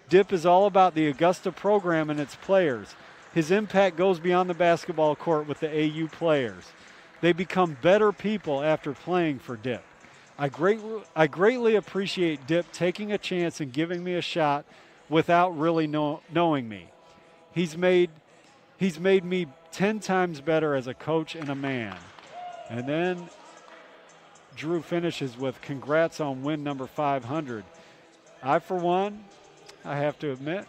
Dip is all about the Augusta program and its players. His impact goes beyond the basketball court with the AU players. They become better people after playing for Dip. I greatly appreciate Dip taking a chance and giving me a shot without really knowing me. He's made me 10 times better as a coach and a man. And then Drew finishes with congrats on win number 500. I, for one, I have to admit,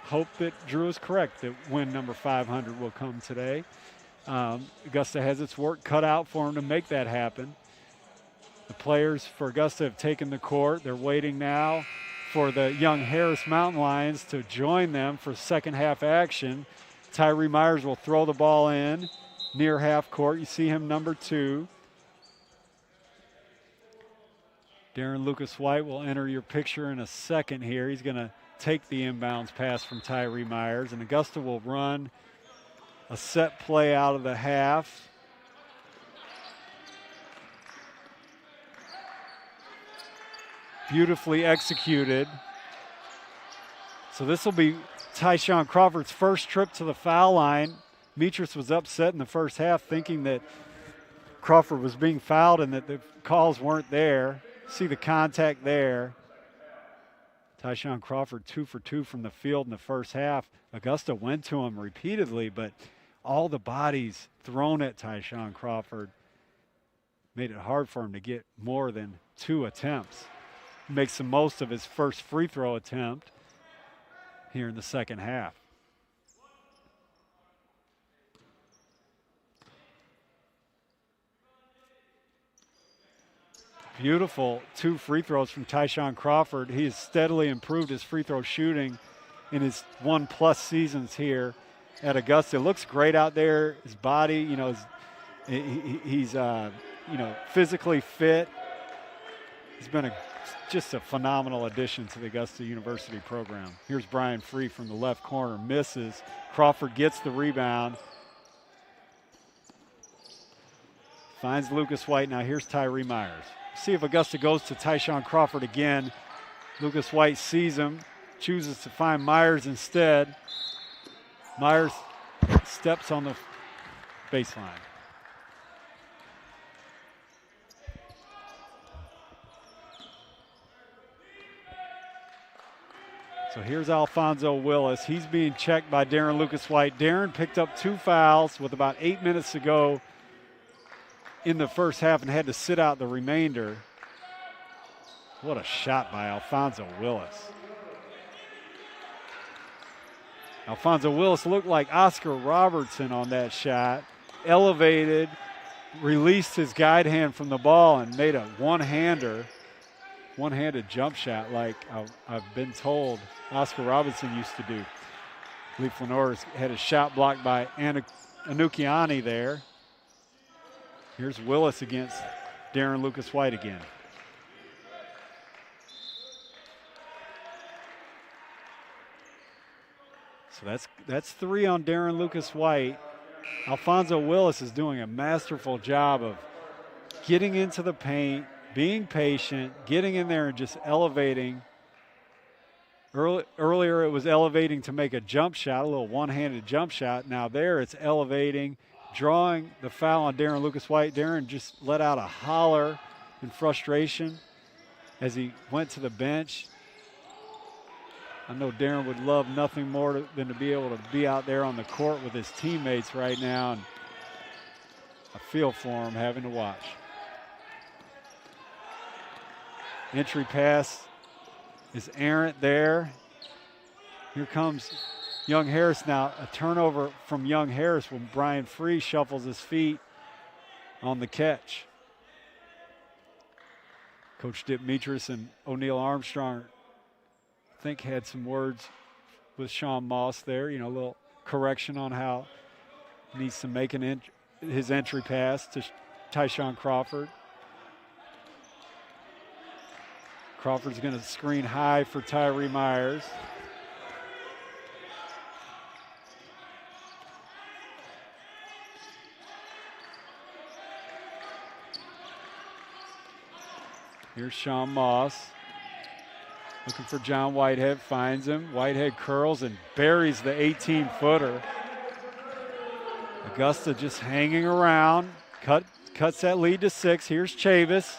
hope that Drew is correct, that win number 500 will come today. Augusta has its work cut out for him to make that happen. The players for Augusta have taken the court. They're waiting now for the young Harris Mountain Lions to join them for second half action. Tyree Myers will throw the ball in near half court. You see him, number 2. Darren Lucas White will enter your picture in a second here. He's going to take the inbounds pass from Tyree Myers, and Augusta will run a set play out of the half. Beautifully executed. So this will be Tyshon Crawford's first trip to the foul line. Mitris was upset in the first half, thinking that Crawford was being fouled and that the calls weren't there. See the contact there. Tyshon Crawford 2 for 2 from the field in the first half. Augusta went to him repeatedly, but all the bodies thrown at Tyshon Crawford made it hard for him to get more than 2 attempts. He makes the most of his first free throw attempt here in the second half. Beautiful 2 free throws from Tyshon Crawford. He has steadily improved his free throw shooting in his 1+ seasons here at Augusta. Looks great out there. His body, he's physically fit. He's been just a phenomenal addition to the Augusta University program. Here's Brian Free from the left corner, misses. Crawford gets the rebound. Finds Lucas White. Now here's Tyree Myers. See if Augusta goes to Tyshon Crawford again. Lucas White sees him, chooses to find Myers instead. Myers steps on the baseline. So here's Alfonso Willis. He's being checked by Darren Lucas White. Darren picked up 2 fouls with about 8 minutes to go in the first half and had to sit out the remainder. What a shot by Alfonso Willis. Alfonso Willis looked like Oscar Robertson on that shot. Elevated, released his guide hand from the ball and made a one-handed jump shot like I've been told Oscar Robertson used to do. Lee Flanor had a shot blocked by Anukiani there. Here's Willis against Darren Lucas White again. So that's 3 on Darren Lucas White. Alfonso Willis is doing a masterful job of getting into the paint, being patient, getting in there and just elevating. Earlier it was elevating to make a jump shot, a little one-handed jump shot. Now there it's elevating, drawing the foul on Darren Lucas White. Darren just let out a holler in frustration as he went to the bench. I know Darren would love nothing more than to be able to be out there on the court with his teammates right now, and I feel for him having to watch. Entry pass is errant there. Here comes Young Harris now. A turnover from Young Harris when Brian Free shuffles his feet on the catch. Coach Dip Mitris and O'Neal Armstrong, I think, had some words with Sean Moss there. A little correction on how he needs to make his entry pass to Tyshon Crawford. Crawford's going to screen high for Tyree Myers. Here's Sean Moss. Looking for John Whitehead, finds him. Whitehead curls and buries the 18-footer. Augusta just hanging around. Cuts that lead to 6. Here's Chavis.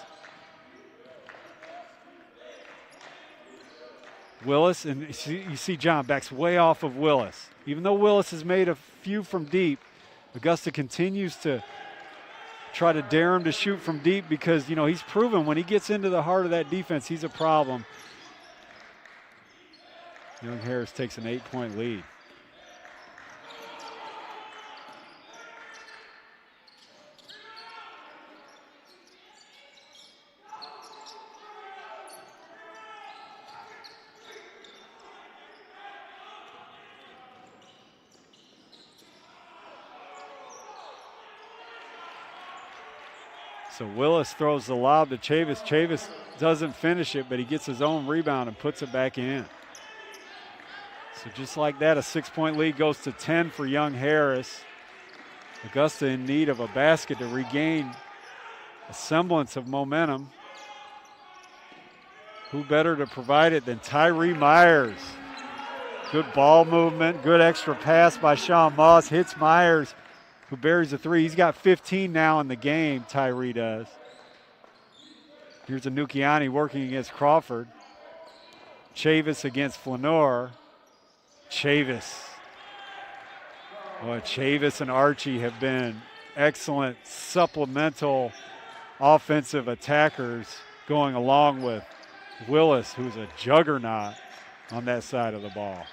Willis, and you see John backs way off of Willis. Even though Willis has made a few from deep, Augusta continues to try to dare him to shoot from deep because, he's proven when he gets into the heart of that defense, he's a problem. Young Harris takes an 8-point lead. So Willis throws the lob to Chavis. Chavis doesn't finish it, but he gets his own rebound and puts it back in. So just like that, a 6-point lead goes to 10 for young Harris. Augusta in need of a basket to regain a semblance of momentum. Who better to provide it than Tyree Myers? Good ball movement, good extra pass by Sean Moss. Hits Myers, who buries a 3. He's got 15 now in the game, Tyree does. Here's a Nukiani working against Crawford. Chavis against Flanor. Chavis. Well, Chavis and Archie have been excellent supplemental offensive attackers going along with Willis, who's a juggernaut on that side of the ball.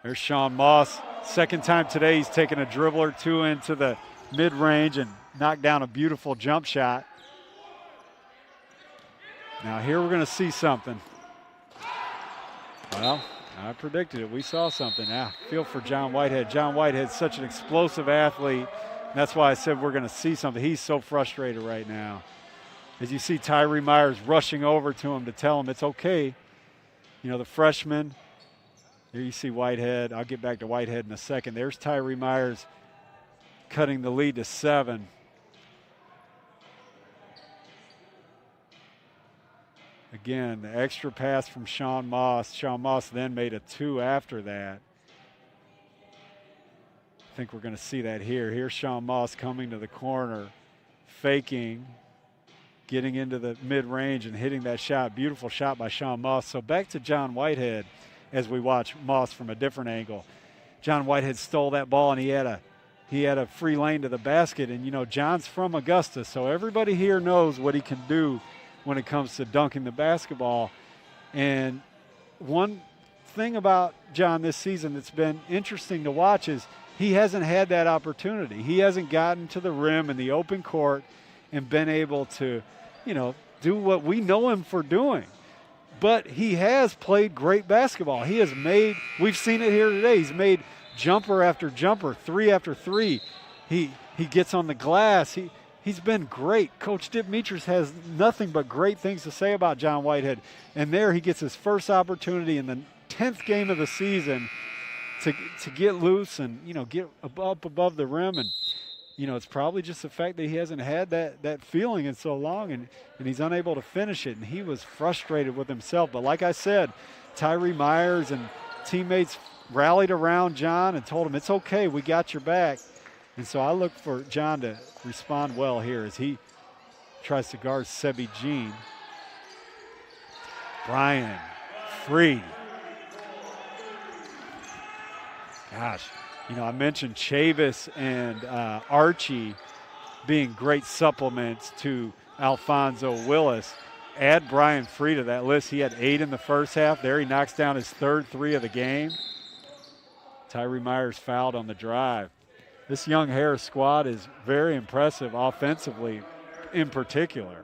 There's Sean Moss. Second time today he's taken a dribble or two into the mid-range and knocked down a beautiful jump shot. Now here we're going to see something. Well, I predicted it. We saw something. Now, feel for John Whitehead. John Whitehead's such an explosive athlete. That's why I said we're going to see something. He's so frustrated right now. As you see Tyree Myers rushing over to him to tell him it's okay. The freshman. Here you see Whitehead. I'll get back to Whitehead in a second. There's Tyree Myers cutting the lead to 7. Again, the extra pass from Sean Moss. Sean Moss then made a 2 after that. I think we're going to see that here. Here's Sean Moss coming to the corner, faking, getting into the mid-range and hitting that shot. Beautiful shot by Sean Moss. So back to John Whitehead as we watch Moss from a different angle. John Whitehead stole that ball and he had a free lane to the basket. And, John's from Augusta, so everybody here knows what he can do when it comes to dunking the basketball. And one thing about John this season that's been interesting to watch is he hasn't had that opportunity. He hasn't gotten to the rim in the open court and been able to, do what we know him for doing. But he has played great basketball. He has made, we've seen it here today, he's made jumper after jumper, 3 after 3. He gets on the glass. He's been great. Coach Dip-Mitras has nothing but great things to say about John Whitehead. And there he gets his first opportunity in the 10th game of the season to get loose and, get up above the rim. And, it's probably just the fact that he hasn't had that feeling in so long and he's unable to finish it. And he was frustrated with himself. But like I said, Tyree Myers and teammates rallied around John and told him, it's okay, we got your back. And so I look for John to respond well here as he tries to guard Sebi Jean. Brian, free. Gosh, I mentioned Chavis and Archie being great supplements to Alfonso Willis. Add Brian Free to that list. He had 8 in the first half. There he knocks down his 3rd 3 of the game. Tyree Myers fouled on the drive. This young Harris squad is very impressive offensively in particular.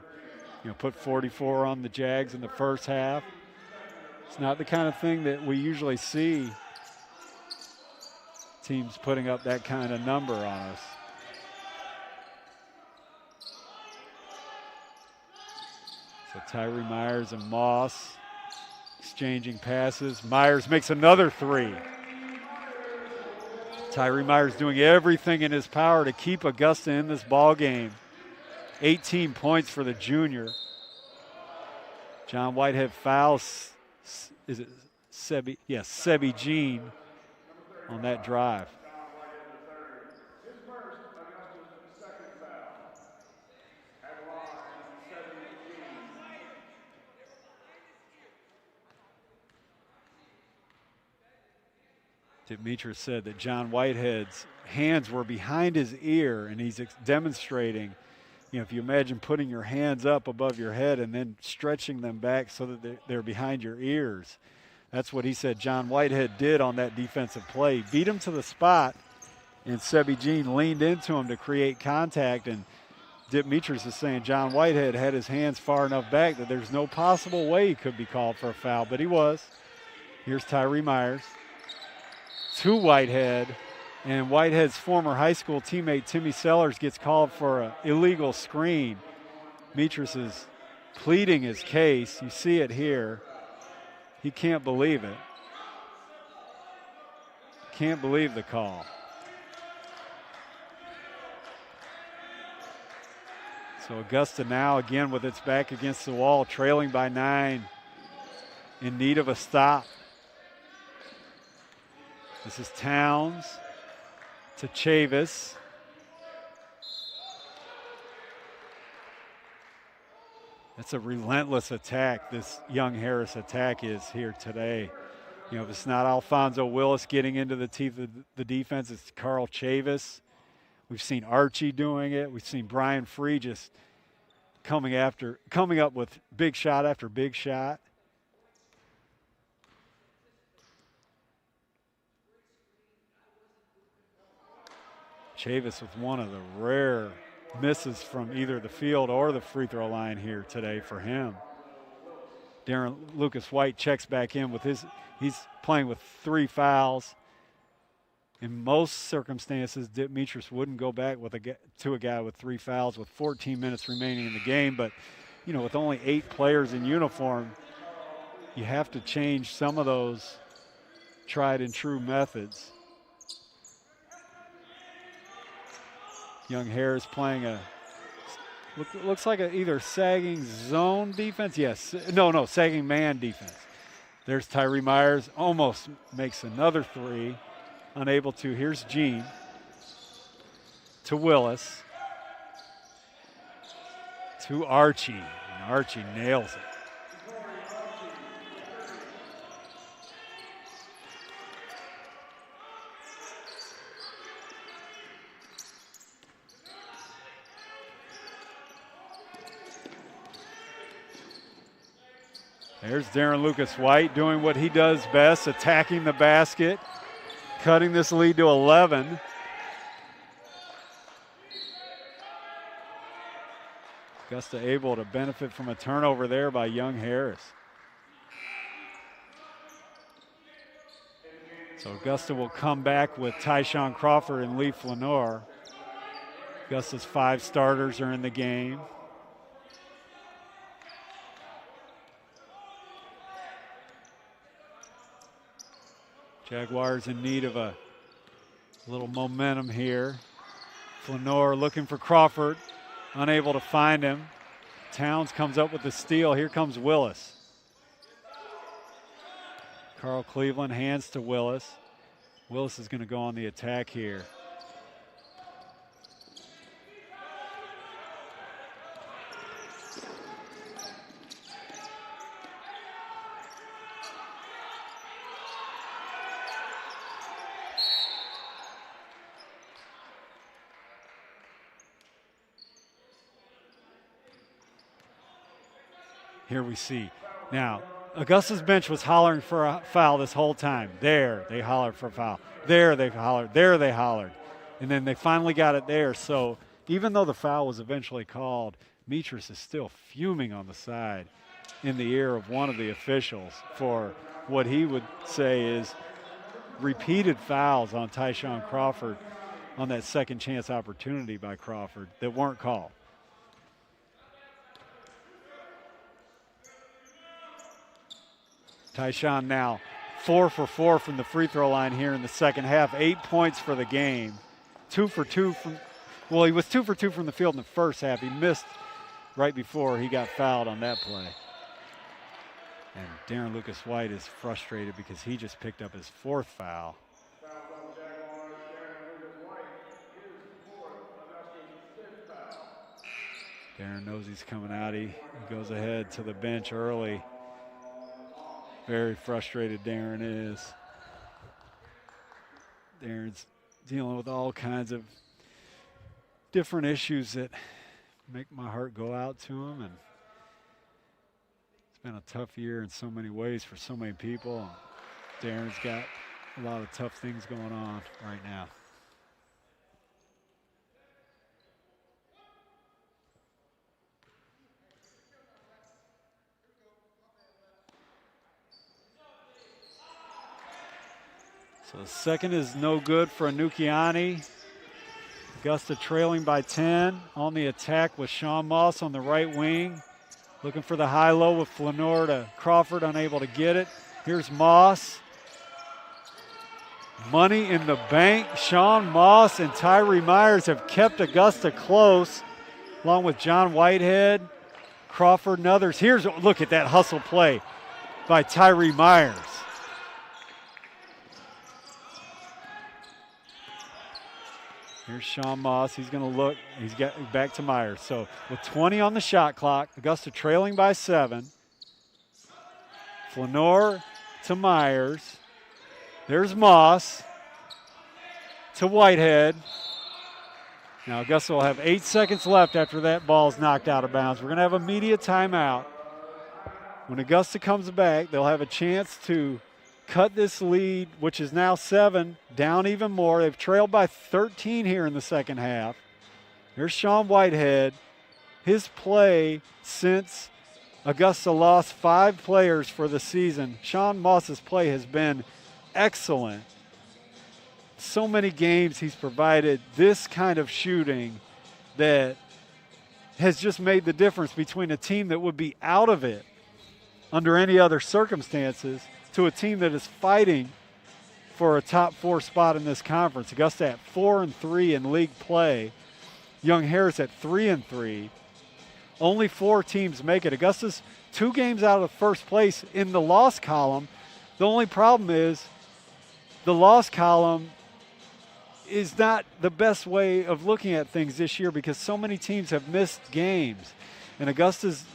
Put 44 on the Jags in the first half. It's not the kind of thing that we usually see teams putting up that kind of number on us. So Tyree Myers and Moss exchanging passes. Myers makes another 3. Tyree Myers doing everything in his power to keep Augusta in this ball game. 18 points for the junior. John Whitehead fouls, is it Sebi? Yes, Sebi Jean on that drive. Demetrius said that John Whitehead's hands were behind his ear, and he's demonstrating, if you imagine putting your hands up above your head and then stretching them back so that they're behind your ears. That's what he said John Whitehead did on that defensive play. Beat him to the spot, and Sebi Jean leaned into him to create contact, and Demetrius is saying John Whitehead had his hands far enough back that there's no possible way he could be called for a foul, but he was. Here's Tyree Myers to Whitehead, and Whitehead's former high school teammate Timmy Sellers gets called for an illegal screen. Demetrius is pleading his case. You see it here. He can't believe it. Can't believe the call. So Augusta now again with its back against the wall, trailing by 9, in need of a stop. This is Towns to Chavis. That's a relentless attack this Young Harris attack is here today. If it's not Alfonso Willis getting into the teeth of the defense, it's Carl Chavis. We've seen Archie doing it. We've seen Brian Free just coming up with big shot after big shot. Chavis with one of the rare misses from either the field or the free throw line here today for him. Darren Lucas White checks back in with he's playing with 3 fouls. In most circumstances, Demetrius wouldn't go back to a guy with 3 fouls with 14 minutes remaining in the game, but with only 8 players in uniform, you have to change some of those tried and true methods. Young Harris playing looks like either sagging zone defense. Yes, no, sagging man defense. There's Tyree Myers, almost makes another 3, unable to. Here's Jean to Willis to Archie, and Archie nails it. There's Darren Lucas White doing what he does best, attacking the basket, cutting this lead to 11. Augusta able to benefit from a turnover there by Young Harris. So Augusta will come back with Tyshon Crawford and Lee Flanor. Augusta's 5 starters are in the game. Jaguars in need of a little momentum here. Flanor looking for Crawford, unable to find him. Towns comes up with the steal. Here comes Willis. Carl Cleveland hands to Willis. Willis is going to go on the attack here. Here we see. Now, Augusta's bench was hollering for a foul this whole time. There, they hollered for a foul. There, they hollered. There, they hollered. And then they finally got it there. So even though the foul was eventually called, Demetrius is still fuming on the side in the ear of one of the officials for what he would say is repeated fouls on Tyshon Crawford on that second chance opportunity by Crawford that weren't called. Tyshon now 4 for 4 from the free throw line here in the second half. 8 points for the game. 2 for 2 from, well, he was 2 for 2 from the field in the first half. He missed right before he got fouled on that play. And Darren Lucas White is frustrated because he just picked up his 4th foul. Darren knows he's coming out. He goes ahead to the bench early. Very frustrated Darren is. Darren's dealing with all kinds of different issues that make my heart go out to him. And it's been a tough year in so many ways for so many people. Darren's got a lot of tough things going on right now. So the second is no good for Anukiani. Augusta trailing by 10 on the attack with Sean Moss on the right wing. Looking for the high-low with Flanor to Crawford, unable to get it. Here's Moss. Money in the bank. Sean Moss and Tyree Myers have kept Augusta close, along with John Whitehead, Crawford, and others. Look at that hustle play by Tyree Myers. Here's Sean Moss. He's going to look. He's got back to Myers. So with 20 on the shot clock, Augusta trailing by 7. Flanor to Myers. There's Moss to Whitehead. Now Augusta will have 8 seconds left after that ball's knocked out of bounds. We're going to have a media timeout. When Augusta comes back, they'll have a chance to cut this lead, which is now 7, down even more. They've trailed by 13 here in the second half. There's Sean Whitehead. His play since Augusta lost 5 players for the season. Sean Moss's play has been excellent. So many games he's provided this kind of shooting that has just made the difference between a team that would be out of it under any other circumstances to a team that is fighting for a top 4 spot in this conference. Augusta at 4-3 in league play. Young Harris at 3-3. Only 4 teams make it. Augusta's 2 games out of first place in the loss column. The only problem is the loss column is not the best way of looking at things this year because so many teams have missed games. And Augusta's,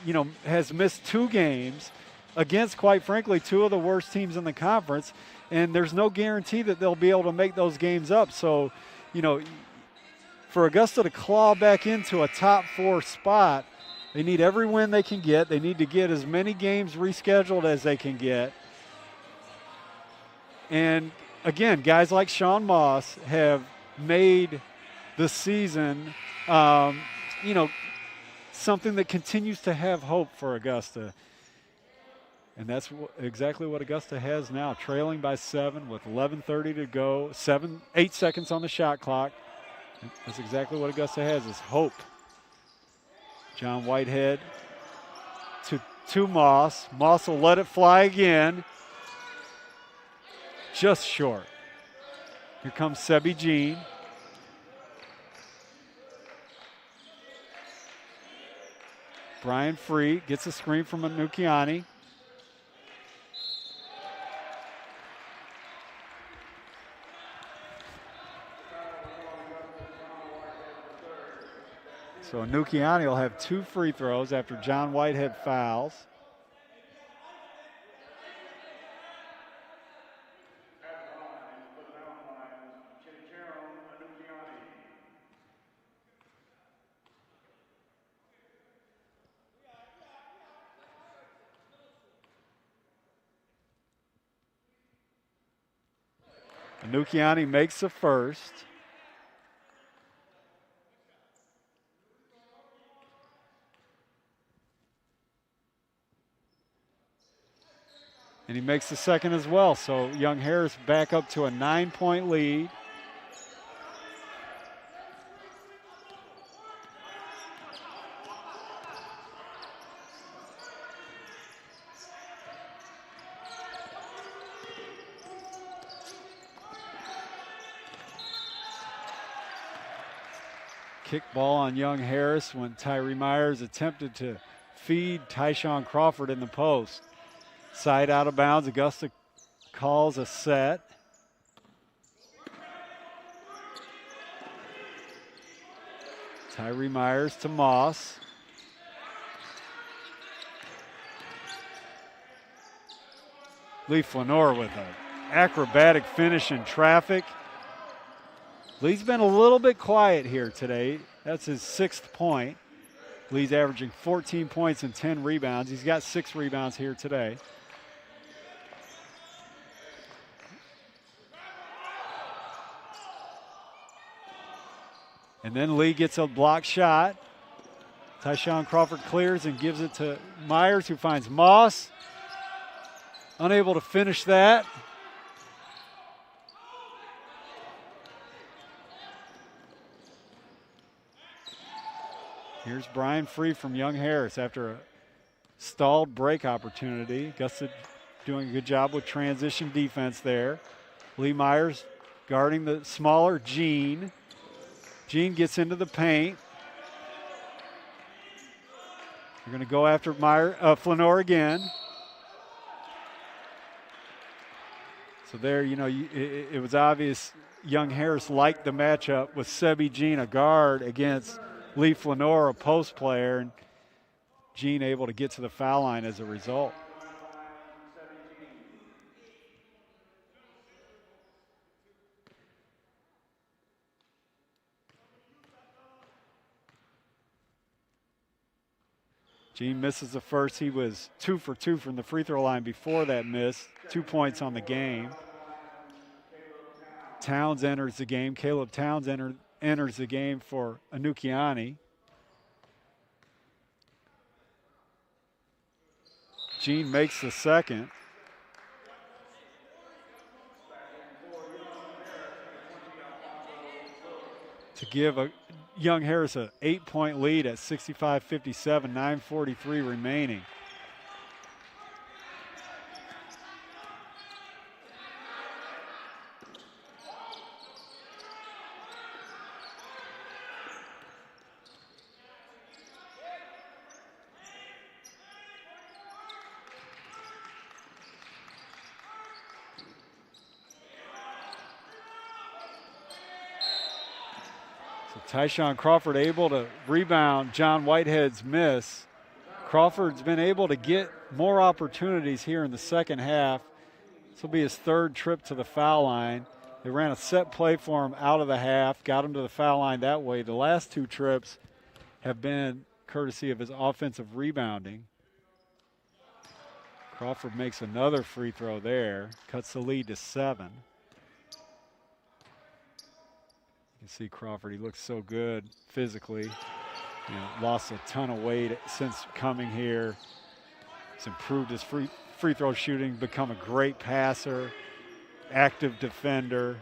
has missed 2 games against, quite frankly, 2 of the worst teams in the conference, and there's no guarantee that they'll be able to make those games up. So, for Augusta to claw back into a top 4 spot, they need every win they can get. They need to get as many games rescheduled as they can get. And, again, guys like Sean Moss have made the season, something that continues to have hope for Augusta. And that's exactly what Augusta has now, trailing by 7 with 11:30 to go, 8 seconds on the shot clock. That's exactly what Augusta has, is hope. John Whitehead to Moss. Moss will let it fly again. Just short. Here comes Sebi Jean. Brian Free gets a screen from Anukiani. So Anukiani will have 2 free throws after John Whitehead fouls. Anukiani makes the first. And he makes the second as well. So Young Harris back up to a 9-point lead. Kick ball on Young Harris when Tyree Myers attempted to feed Tyshon Crawford in the post. Side out of bounds. Augusta calls a set. Tyree Myers to Moss. Lee Flanor with an acrobatic finish in traffic. Lee's been a little bit quiet here today. That's his 6th point. Lee's averaging 14 points and 10 rebounds. He's got 6 rebounds here today. And then Lee gets a block shot. Tyshon Crawford clears and gives it to Myers, who finds Moss. Unable to finish that. Here's Brian free from Young Harris after a stalled break opportunity. Augusta doing a good job with transition defense there. Lee Myers guarding the smaller Gene. Gene gets into the paint. They're going to go after Flanor again. So there, it was obvious Young Harris liked the matchup with Sebi Gene, a guard, against Lee Flanor, a post player, and Gene able to get to the foul line as a result. Gene misses the first. He was 2 for 2 from the free throw line before that miss. 2 points on the game. Towns enters the game. Caleb Towns enters the game for Anukiani. Gene makes the second. To give Young Harris an 8-point lead at 65-57, 9:43 remaining. Tyshon Crawford able to rebound John Whitehead's miss. Crawford's been able to get more opportunities here in the second half. This will be his 3rd trip to the foul line. They ran a set play for him out of the half, got him to the foul line that way. The last 2 trips have been courtesy of his offensive rebounding. Crawford makes another free throw there, cuts the lead to 7. You see Crawford, he looks so good physically. Lost a ton of weight since coming here. He's improved his free throw shooting, become a great passer, active defender.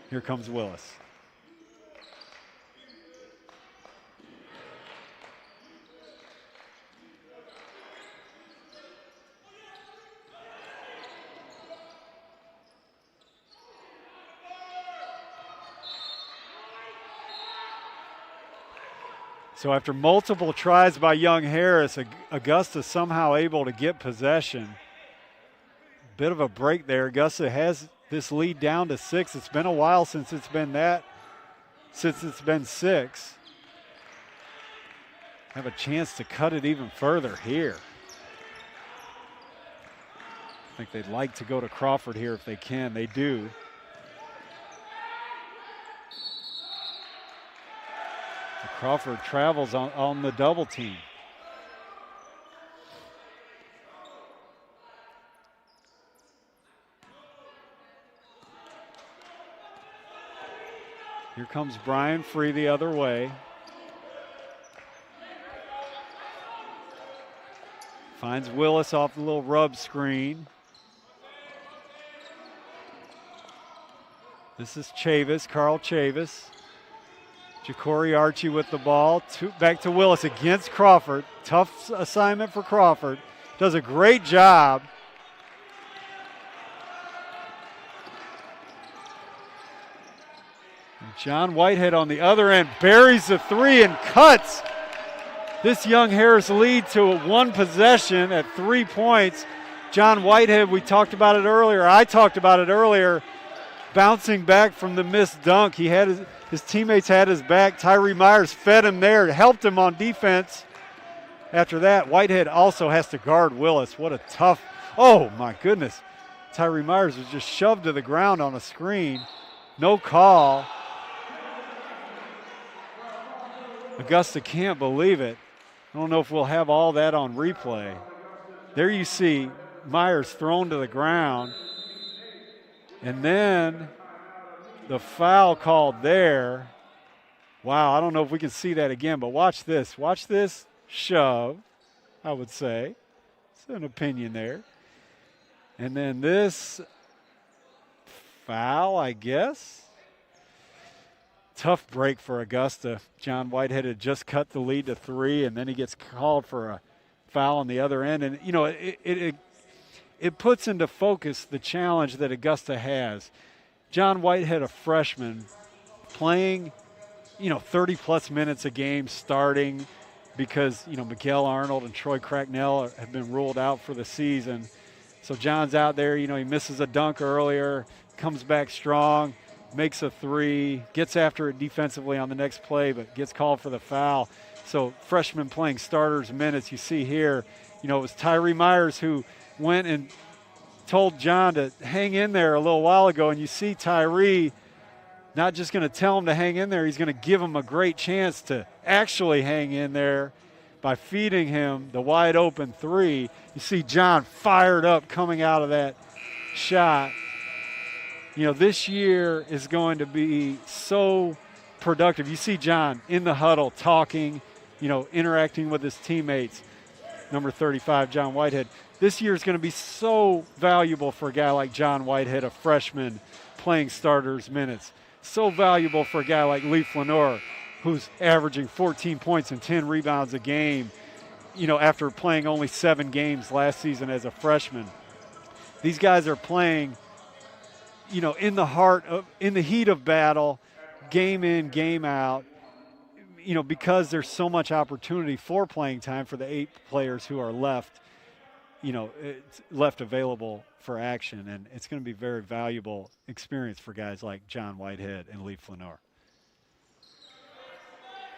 Here comes Willis. So after multiple tries by Young Harris, Augusta somehow able to get possession. Bit of a break there. Augusta has this lead down to 6. It's been a while since it's been 6. Have a chance to cut it even further here. I think they'd like to go to Crawford here if they can. They do. Crawford travels on the double team. Here comes Brian free the other way. Finds Willis off the little rub screen. This is Carl Chavis. Ja'Cory Archie with the ball. Back to Willis against Crawford. Tough assignment for Crawford. Does a great job. And John Whitehead on the other end buries the three and cuts this Young Harris lead to one possession at 3 points. John Whitehead, we talked about it earlier. I talked about it earlier. Bouncing back from the missed dunk. He had his teammates had his back. Tyree Myers fed him there, helped him on defense. After that, Whitehead also has to guard Willis. What a tough, oh my goodness. Tyree Myers was just shoved to the ground on a screen. No call. Augusta can't believe it. I don't know if we'll have all that on replay. There you see Myers thrown to the ground. And then the foul called there. Wow, I don't know if we can see that again, but watch this. Watch this shove, I would say. It's an opinion there. And then this foul, I guess. Tough break for Augusta. John Whitehead had just cut the lead to 3, and then he gets called for a foul on the other end. And, you know, it puts into focus the challenge that Augusta has. John Whitehead, a freshman, playing, 30-plus minutes a game starting because, Miguel Arnold and Troy Cracknell have been ruled out for the season. So John's out there, he misses a dunk earlier, comes back strong, makes a 3, gets after it defensively on the next play, but gets called for the foul. So freshman playing starters minutes, you see here, it was Tyree Myers who went and told John to hang in there a little while ago, and you see Tyree not just going to tell him to hang in there, he's going to give him a great chance to actually hang in there by feeding him the wide open 3. You see John fired up coming out of that shot. This year is going to be so productive. You see John in the huddle talking, interacting with his teammates. Number 35, John Whitehead. This year is going to be so valuable for a guy like John Whitehead, a freshman playing starters minutes. So valuable for a guy like Leaf Lenore, who's averaging 14 points and 10 rebounds a game, after playing only 7 games last season as a freshman. These guys are playing, in the heat of battle, game in, game out, because there's so much opportunity for playing time for the 8 players who are left, left available for action. And it's going to be very valuable experience for guys like John Whitehead and Leaf Lenore.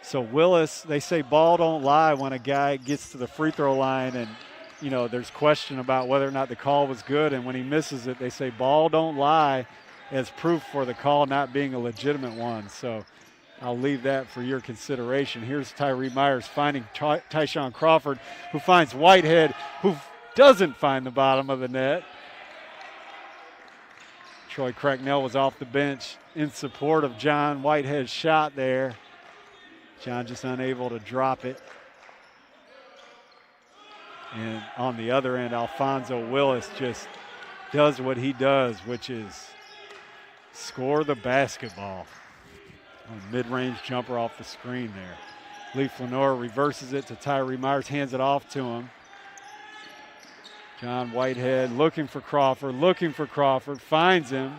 So Willis, they say ball don't lie when a guy gets to the free throw line and, there's question about whether or not the call was good. And when he misses it, they say ball don't lie as proof for the call not being a legitimate one. So I'll leave that for your consideration. Here's Tyree Myers finding Tyshon Crawford, who finds Whitehead, who doesn't find the bottom of the net. Troy Cracknell was off the bench in support of John Whitehead's shot there. John just unable to drop it. And on the other end, Alfonso Willis just does what he does, which is score the basketball. A mid-range jumper off the screen there. Leaf Lenore reverses it to Tyree Myers, hands it off to him. John Whitehead looking for Crawford, finds him.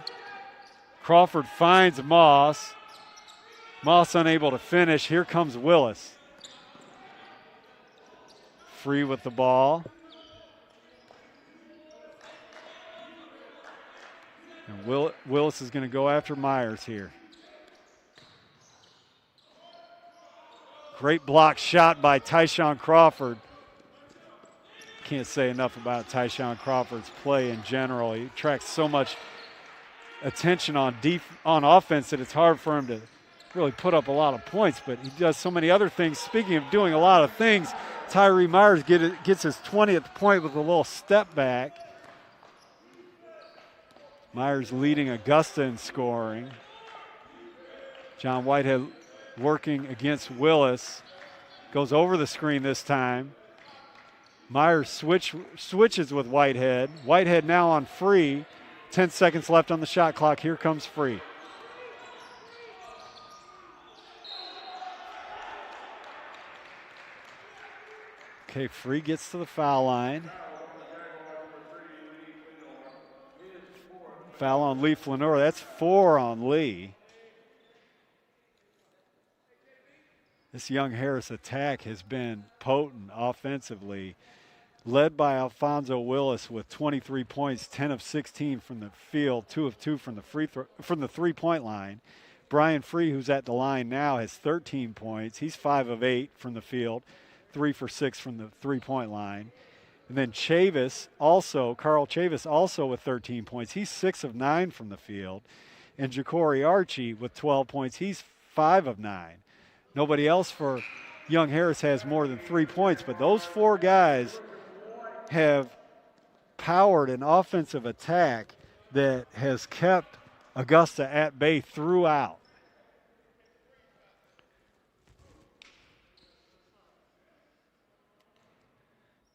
Crawford finds Moss. Moss unable to finish. Here comes Willis. Free with the ball. And Willis is going to go after Myers here. Great block shot by Tyshon Crawford. Can't say enough about Tyshon Crawford's play in general. He attracts so much attention on offense that it's hard for him to really put up a lot of points, but he does so many other things. Speaking of doing a lot of things, Tyree Myers gets his 20th point with a little step back. Myers leading Augusta in scoring. John Whitehead working against Willis. Goes over the screen this time. Myers switches with Whitehead. Whitehead now on free. 10 seconds left on the shot clock. Here comes free. Okay, free gets to the foul line. Foul on Leaf Lenore. That's 4 on Lee. This Young Harris attack has been potent offensively, led by Alfonso Willis with 23 points, 10 of 16 from the field, 2 of 2 from the three-point line. Brian Free, who's at the line now, has 13 points. He's 5 of 8 from the field, 3 for 6 from the three-point line. And then Carl Chavis also with 13 points. He's 6 of 9 from the field. And Ja'Cory Archie with 12 points. He's 5 of 9. Nobody else for Young Harris has more than 3 points, but those 4 guys have powered an offensive attack that has kept Augusta at bay throughout.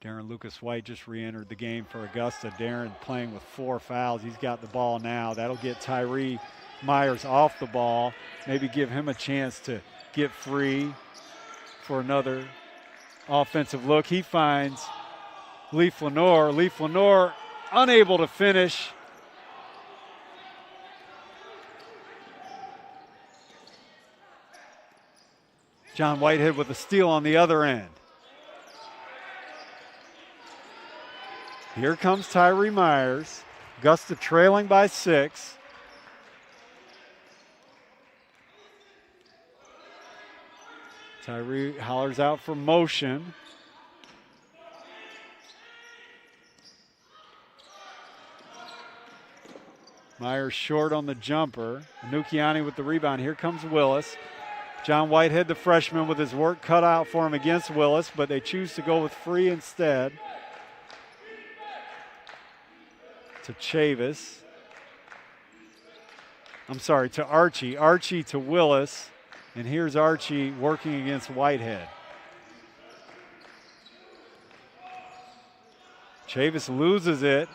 Darren Lucas White just re-entered the game for Augusta. Darren playing with 4 fouls. He's got the ball now. That'll get Tyree Myers off the ball. Maybe give him a chance to get free for another offensive look. He finds Leaf Lenore. Leaf Lenore unable to finish. John Whitehead with a steal on the other end. Here comes Tyree Myers. Augusta trailing by 6. Tyree hollers out for motion. Myers short on the jumper. Anukiani with the rebound. Here comes Willis. John Whitehead, the freshman, with his work cut out for him against Willis, but they choose to go with Free instead. To Chavis. To Archie. Archie to Willis. And here's Archie working against Whitehead. Chavis loses it.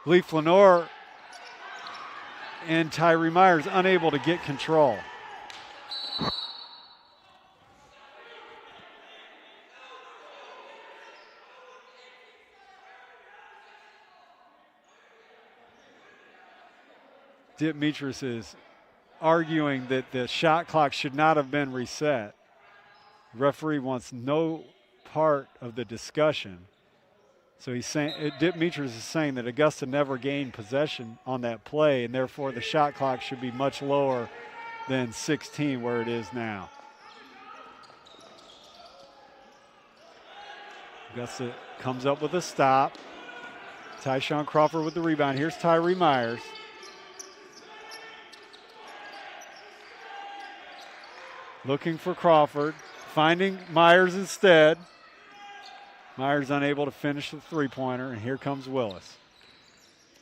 Leaf Lenore and Tyree Myers unable to get control. Demetris is arguing that the shot clock should not have been reset. The referee wants no part of the discussion. So he's saying, Demetris is saying that Augusta never gained possession on that play, and therefore the shot clock should be much lower than 16 where it is now. Augusta comes up with a stop. Tyshon Crawford with the rebound. Here's Tyree Myers. Looking for Crawford, finding Myers instead. Myers unable to finish the three-pointer, and here comes Willis.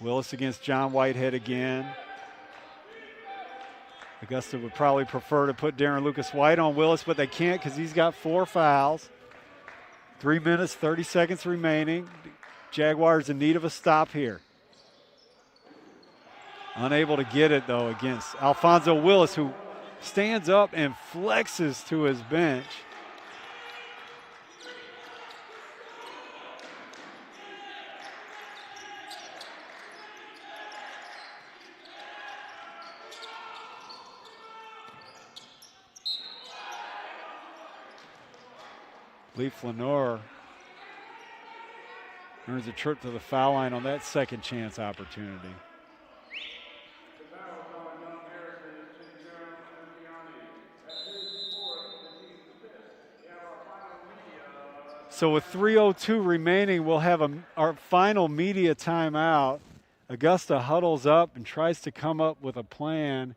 Willis against John Whitehead again. Augusta would probably prefer to put Darren Lucas White on Willis, but they can't because he's got 4 fouls. 3 minutes, 30 seconds remaining. Jaguars in need of a stop here. Unable to get it, though, against Alfonso Willis, who stands up and flexes to his bench. Leaf Lenore earns a trip to the foul line on that second chance opportunity. So with 3:02 remaining, we'll have our final media timeout. Augusta huddles up and tries to come up with a plan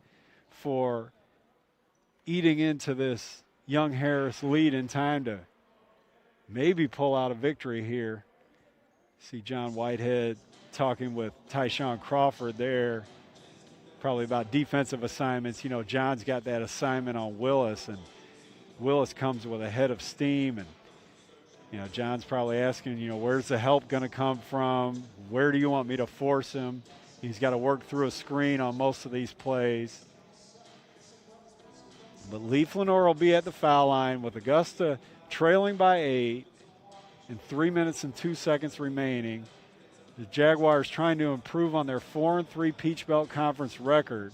for eating into this Young Harris lead in time to maybe pull out a victory here. See John Whitehead talking with Tyshon Crawford there, probably about defensive assignments. You know, John's got that assignment on Willis, and Willis comes with a head of steam, and you know, John's probably asking, you know, where's the help going to come from? Where do you want me to force him? He's got to work through a screen on most of these plays. But Leaf Lenore will be at the foul line with Augusta trailing by 8 and 3 minutes and 2 seconds remaining. The Jaguars trying to improve on their 4-3 Peach Belt Conference record.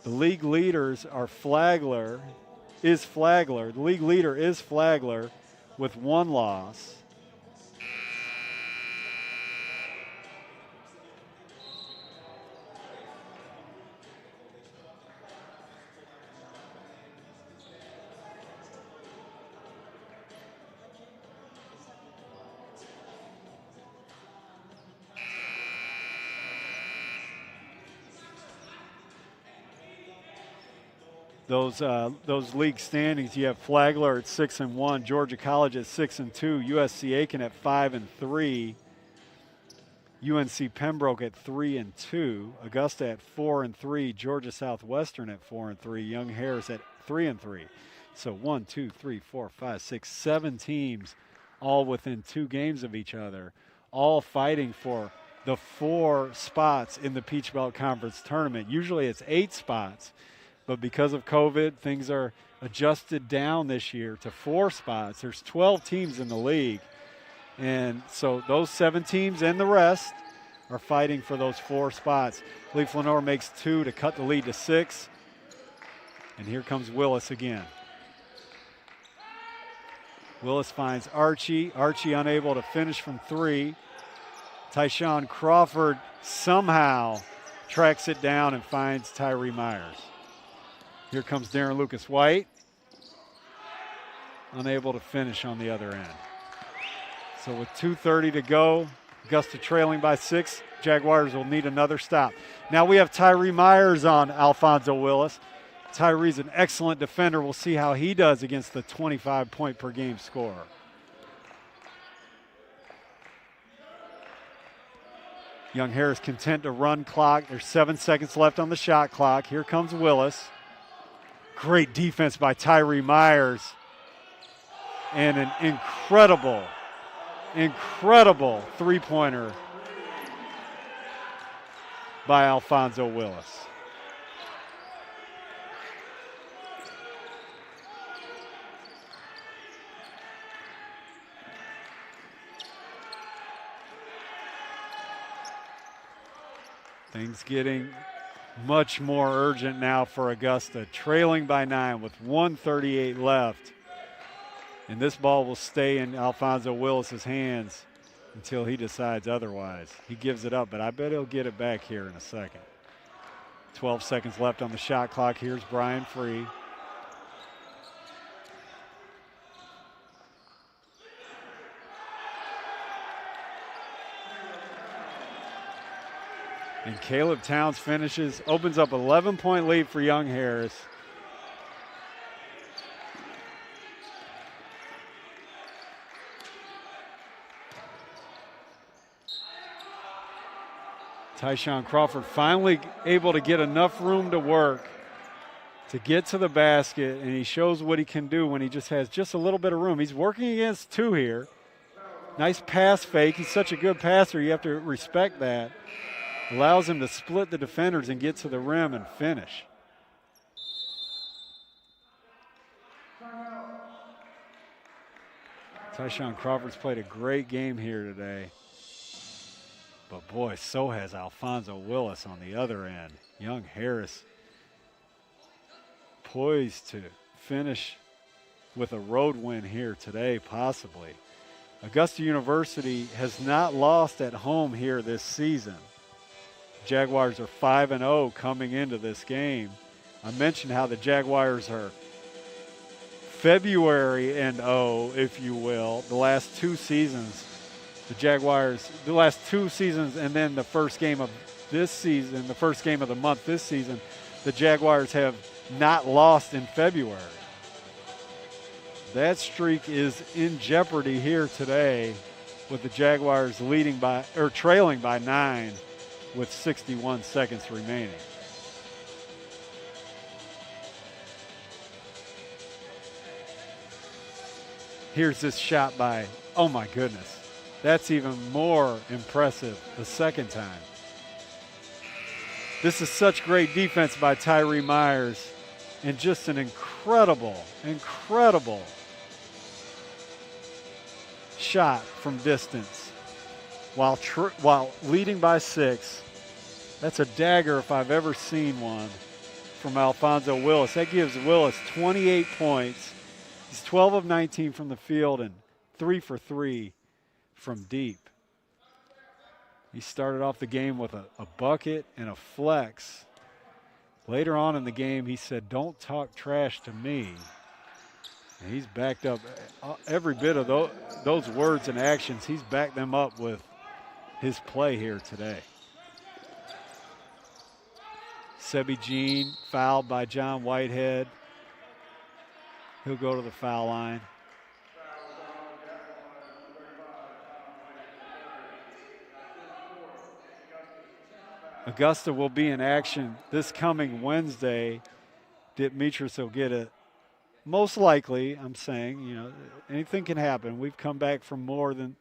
The league leaders are Flagler is Flagler. The league leader is Flagler with 1 loss. Those league standings, you have Flagler at 6-1, Georgia College at 6-2, USC Aiken at 5-3, UNC Pembroke at 3-2, Augusta at 4-3, Georgia Southwestern at 4-3, Young Harris at 3-3. So 1, 2, 3, 4, 5, 6, 7 teams all within 2 games of each other, all fighting for the 4 spots in the Peach Belt Conference tournament. Usually it's 8 spots. But because of COVID, things are adjusted down this year to 4 spots. There's 12 teams in the league. And so those 7 teams and the rest are fighting for those 4 spots. Leaf Lenore makes 2 to cut the lead to 6. And here comes Willis again. Willis finds Archie. Archie unable to finish from 3. Tyshon Crawford somehow tracks it down and finds Tyree Myers. Here comes Darren Lucas White, unable to finish on the other end. So with 2:30 to go, Augusta trailing by 6, Jaguars will need another stop. Now we have Tyree Myers on Alfonso Willis. Tyree's an excellent defender. We'll see how he does against the 25-point-per-game scorer. Young Harris content to run clock. There's 7 seconds left on the shot clock. Here comes Willis. Great defense by Tyree Myers. And an incredible three-pointer by Alfonso Willis. Things getting much more urgent now for Augusta, trailing by 9 with 1:38 left. And this ball will stay in Alfonso Willis's hands until he decides otherwise. He gives it up, but I bet he'll get it back here in a second. 12 seconds left on the shot clock. Here's Brian Free. And Caleb Towns finishes, opens up 11-point lead for Young Harris. Tyshon Crawford finally able to get enough room to work to get to the basket, and he shows what he can do when he just has just a little bit of room. He's working against 2 here. Nice pass fake. He's such a good passer. You have to respect that. Allows him to split the defenders and get to the rim and finish. Tyshon Crawford's played a great game here today. But boy, so has Alfonso Willis on the other end. Young Harris poised to finish with a road win here today, possibly. Augusta University has not lost at home here this season. Jaguars are 5-0 coming into this game. I mentioned how the Jaguars are February and 0, if you will, the last 2 seasons. The Jaguars, the last 2 seasons, and then the first game of this season, the first game of the month this season, the Jaguars have not lost in February. That streak is in jeopardy here today with the Jaguars trailing by 9 with 61 seconds remaining. Here's this shot by, oh my goodness. That's even more impressive the second time. This is such great defense by Tyree Myers and just an incredible shot from distance while leading by 6. That's a dagger if I've ever seen one from Alfonso Willis. That gives Willis 28 points. He's 12 of 19 from the field and 3 for 3 from deep. He started off the game with a bucket and a flex. Later on in the game, he said, "Don't talk trash to me." And he's backed up every bit of those words and actions. He's backed them up with his play here today. Sebi Jean fouled by John Whitehead. He'll go to the foul line. Augusta will be in action this coming Wednesday. Demetrius will get it. Most likely, I'm saying, anything can happen. We've come back from more than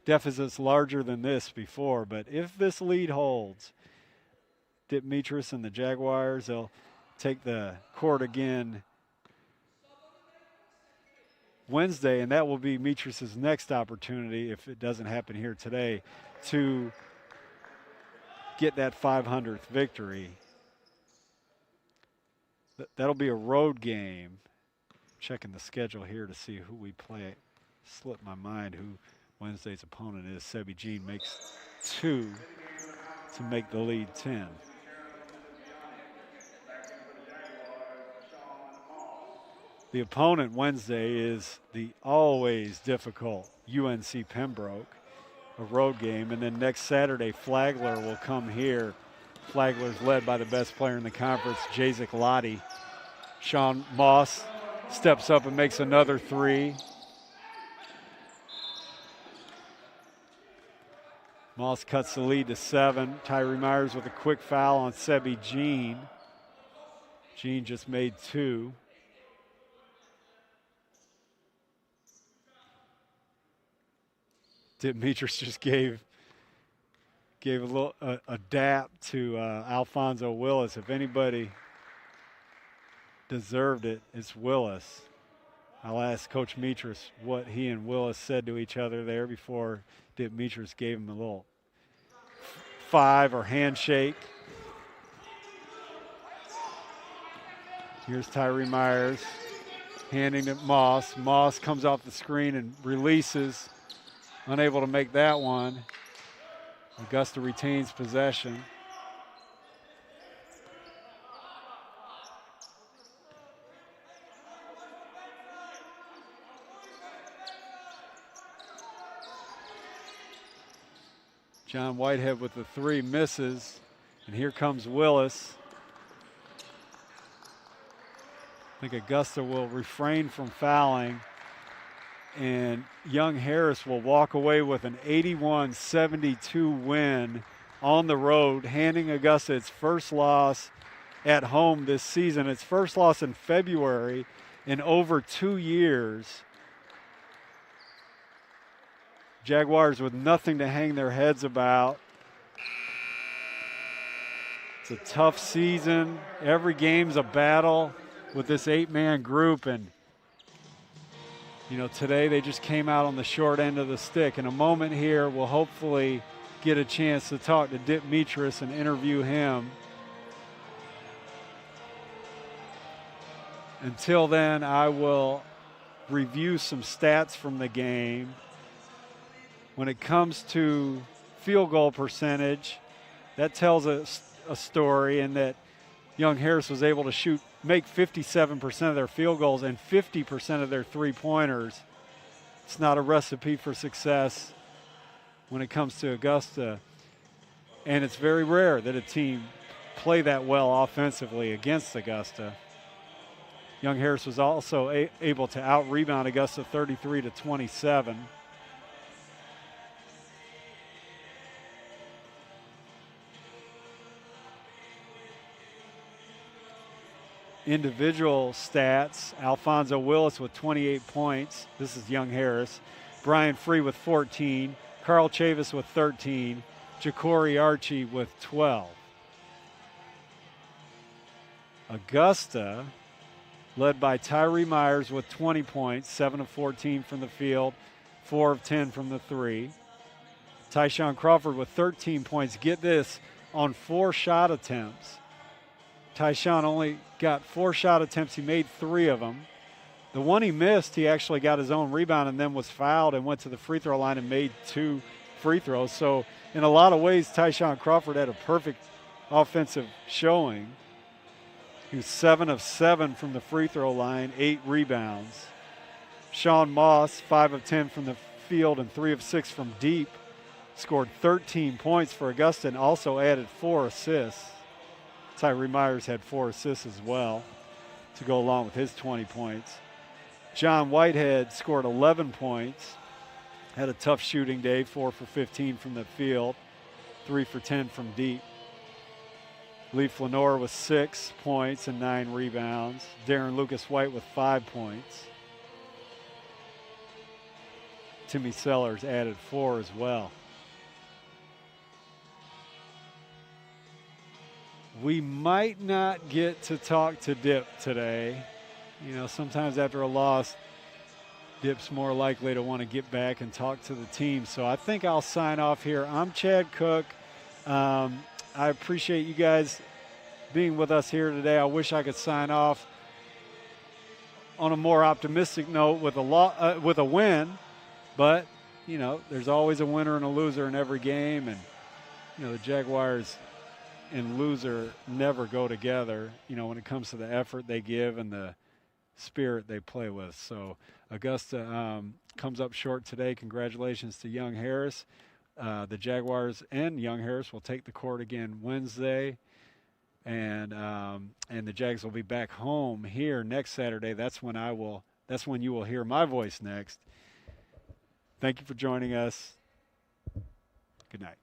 deficits larger than this before. But if this lead holds, Demetrius and the Jaguars, they'll take the court again Wednesday, and that will be Demetrius's next opportunity, if it doesn't happen here today, to get that 500th victory. That'll be a road game. Checking the schedule here to see who we play. Slipped my mind who Wednesday's opponent is. Sebi Jean makes 2 to make the lead 10. The opponent Wednesday is the always difficult UNC Pembroke, a road game. And then next Saturday, Flagler will come here. Flagler's led by the best player in the conference, Jacek Lottie. Sean Moss steps up and makes another 3. Moss cuts the lead to 7. Tyree Myers with a quick foul on Sebi Jean. Jean just made 2. Demetrius just gave a little a dap to Alfonso Willis. If anybody deserved it, it's Willis. I'll ask Coach Demetrius what he and Willis said to each other there before Demetrius gave him a little 5 or handshake. Here's Tyree Myers handing to Moss. Moss comes off the screen and releases. Unable to make that one. Augusta retains possession. John Whitehead with the 3 misses. And here comes Willis. I think Augusta will refrain from fouling. And Young Harris will walk away with an 81-72 win on the road, handing Augusta its first loss at home this season. Its first loss in February in over 2 years. Jaguars with nothing to hang their heads about. It's a tough season. Every game's a battle with this 8-man group, and today they just came out on the short end of the stick. In a moment here, we'll hopefully get a chance to talk to Demetrius and interview him. Until then, I will review some stats from the game. When it comes to field goal percentage, that tells us a story in that Young Harris was able to make 57% of their field goals and 50% of their three-pointers. It's not a recipe for success when it comes to Augusta. And it's very rare that a team play that well offensively against Augusta. Young Harris was also able to out-rebound Augusta 33-27. Individual stats, Alfonso Willis with 28 points. This is Young Harris. Brian Free with 14. Carl Chavis with 13. Ja'Cory Archie with 12. Augusta, led by Tyree Myers with 20 points, 7 of 14 from the field, 4 of 10 from the 3. Tyshon Crawford with 13 points. Get this, on 4 shot attempts. Tyshon only got 4 shot attempts. He made 3 of them. The one he missed, he actually got his own rebound and then was fouled and went to the free throw line and made 2 free throws. So in a lot of ways, Tyshon Crawford had a perfect offensive showing. He was 7 of 7 from the free throw line, 8 rebounds. Sean Moss, 5 of 10 from the field and 3 of 6 from deep, scored 13 points for Augusta and also added 4 assists. Tyree Myers had 4 assists as well to go along with his 20 points. John Whitehead scored 11 points, had a tough shooting day, 4 for 15 from the field, 3 for 10 from deep. Lee Flanor with 6 points and 9 rebounds. Darren Lucas White with 5 points. Timmy Sellers added 4 as well. We might not get to talk to Dip today. You know, sometimes after a loss, Dip's more likely to want to get back and talk to the team. So I think I'll sign off here. I'm Chad Cook. I appreciate you guys being with us here today. I wish I could sign off on a more optimistic note with a win, but you know, there's always a winner and a loser in every game, and you know, the Jaguars and loser never go together, you know, when it comes to the effort they give and the spirit they play with. So Augusta comes up short today. Congratulations to Young Harris. The Jaguars and Young Harris will take the court again Wednesday, and the Jags will be back home here next Saturday. That's when you will hear my voice next. Thank you for joining us. Good night.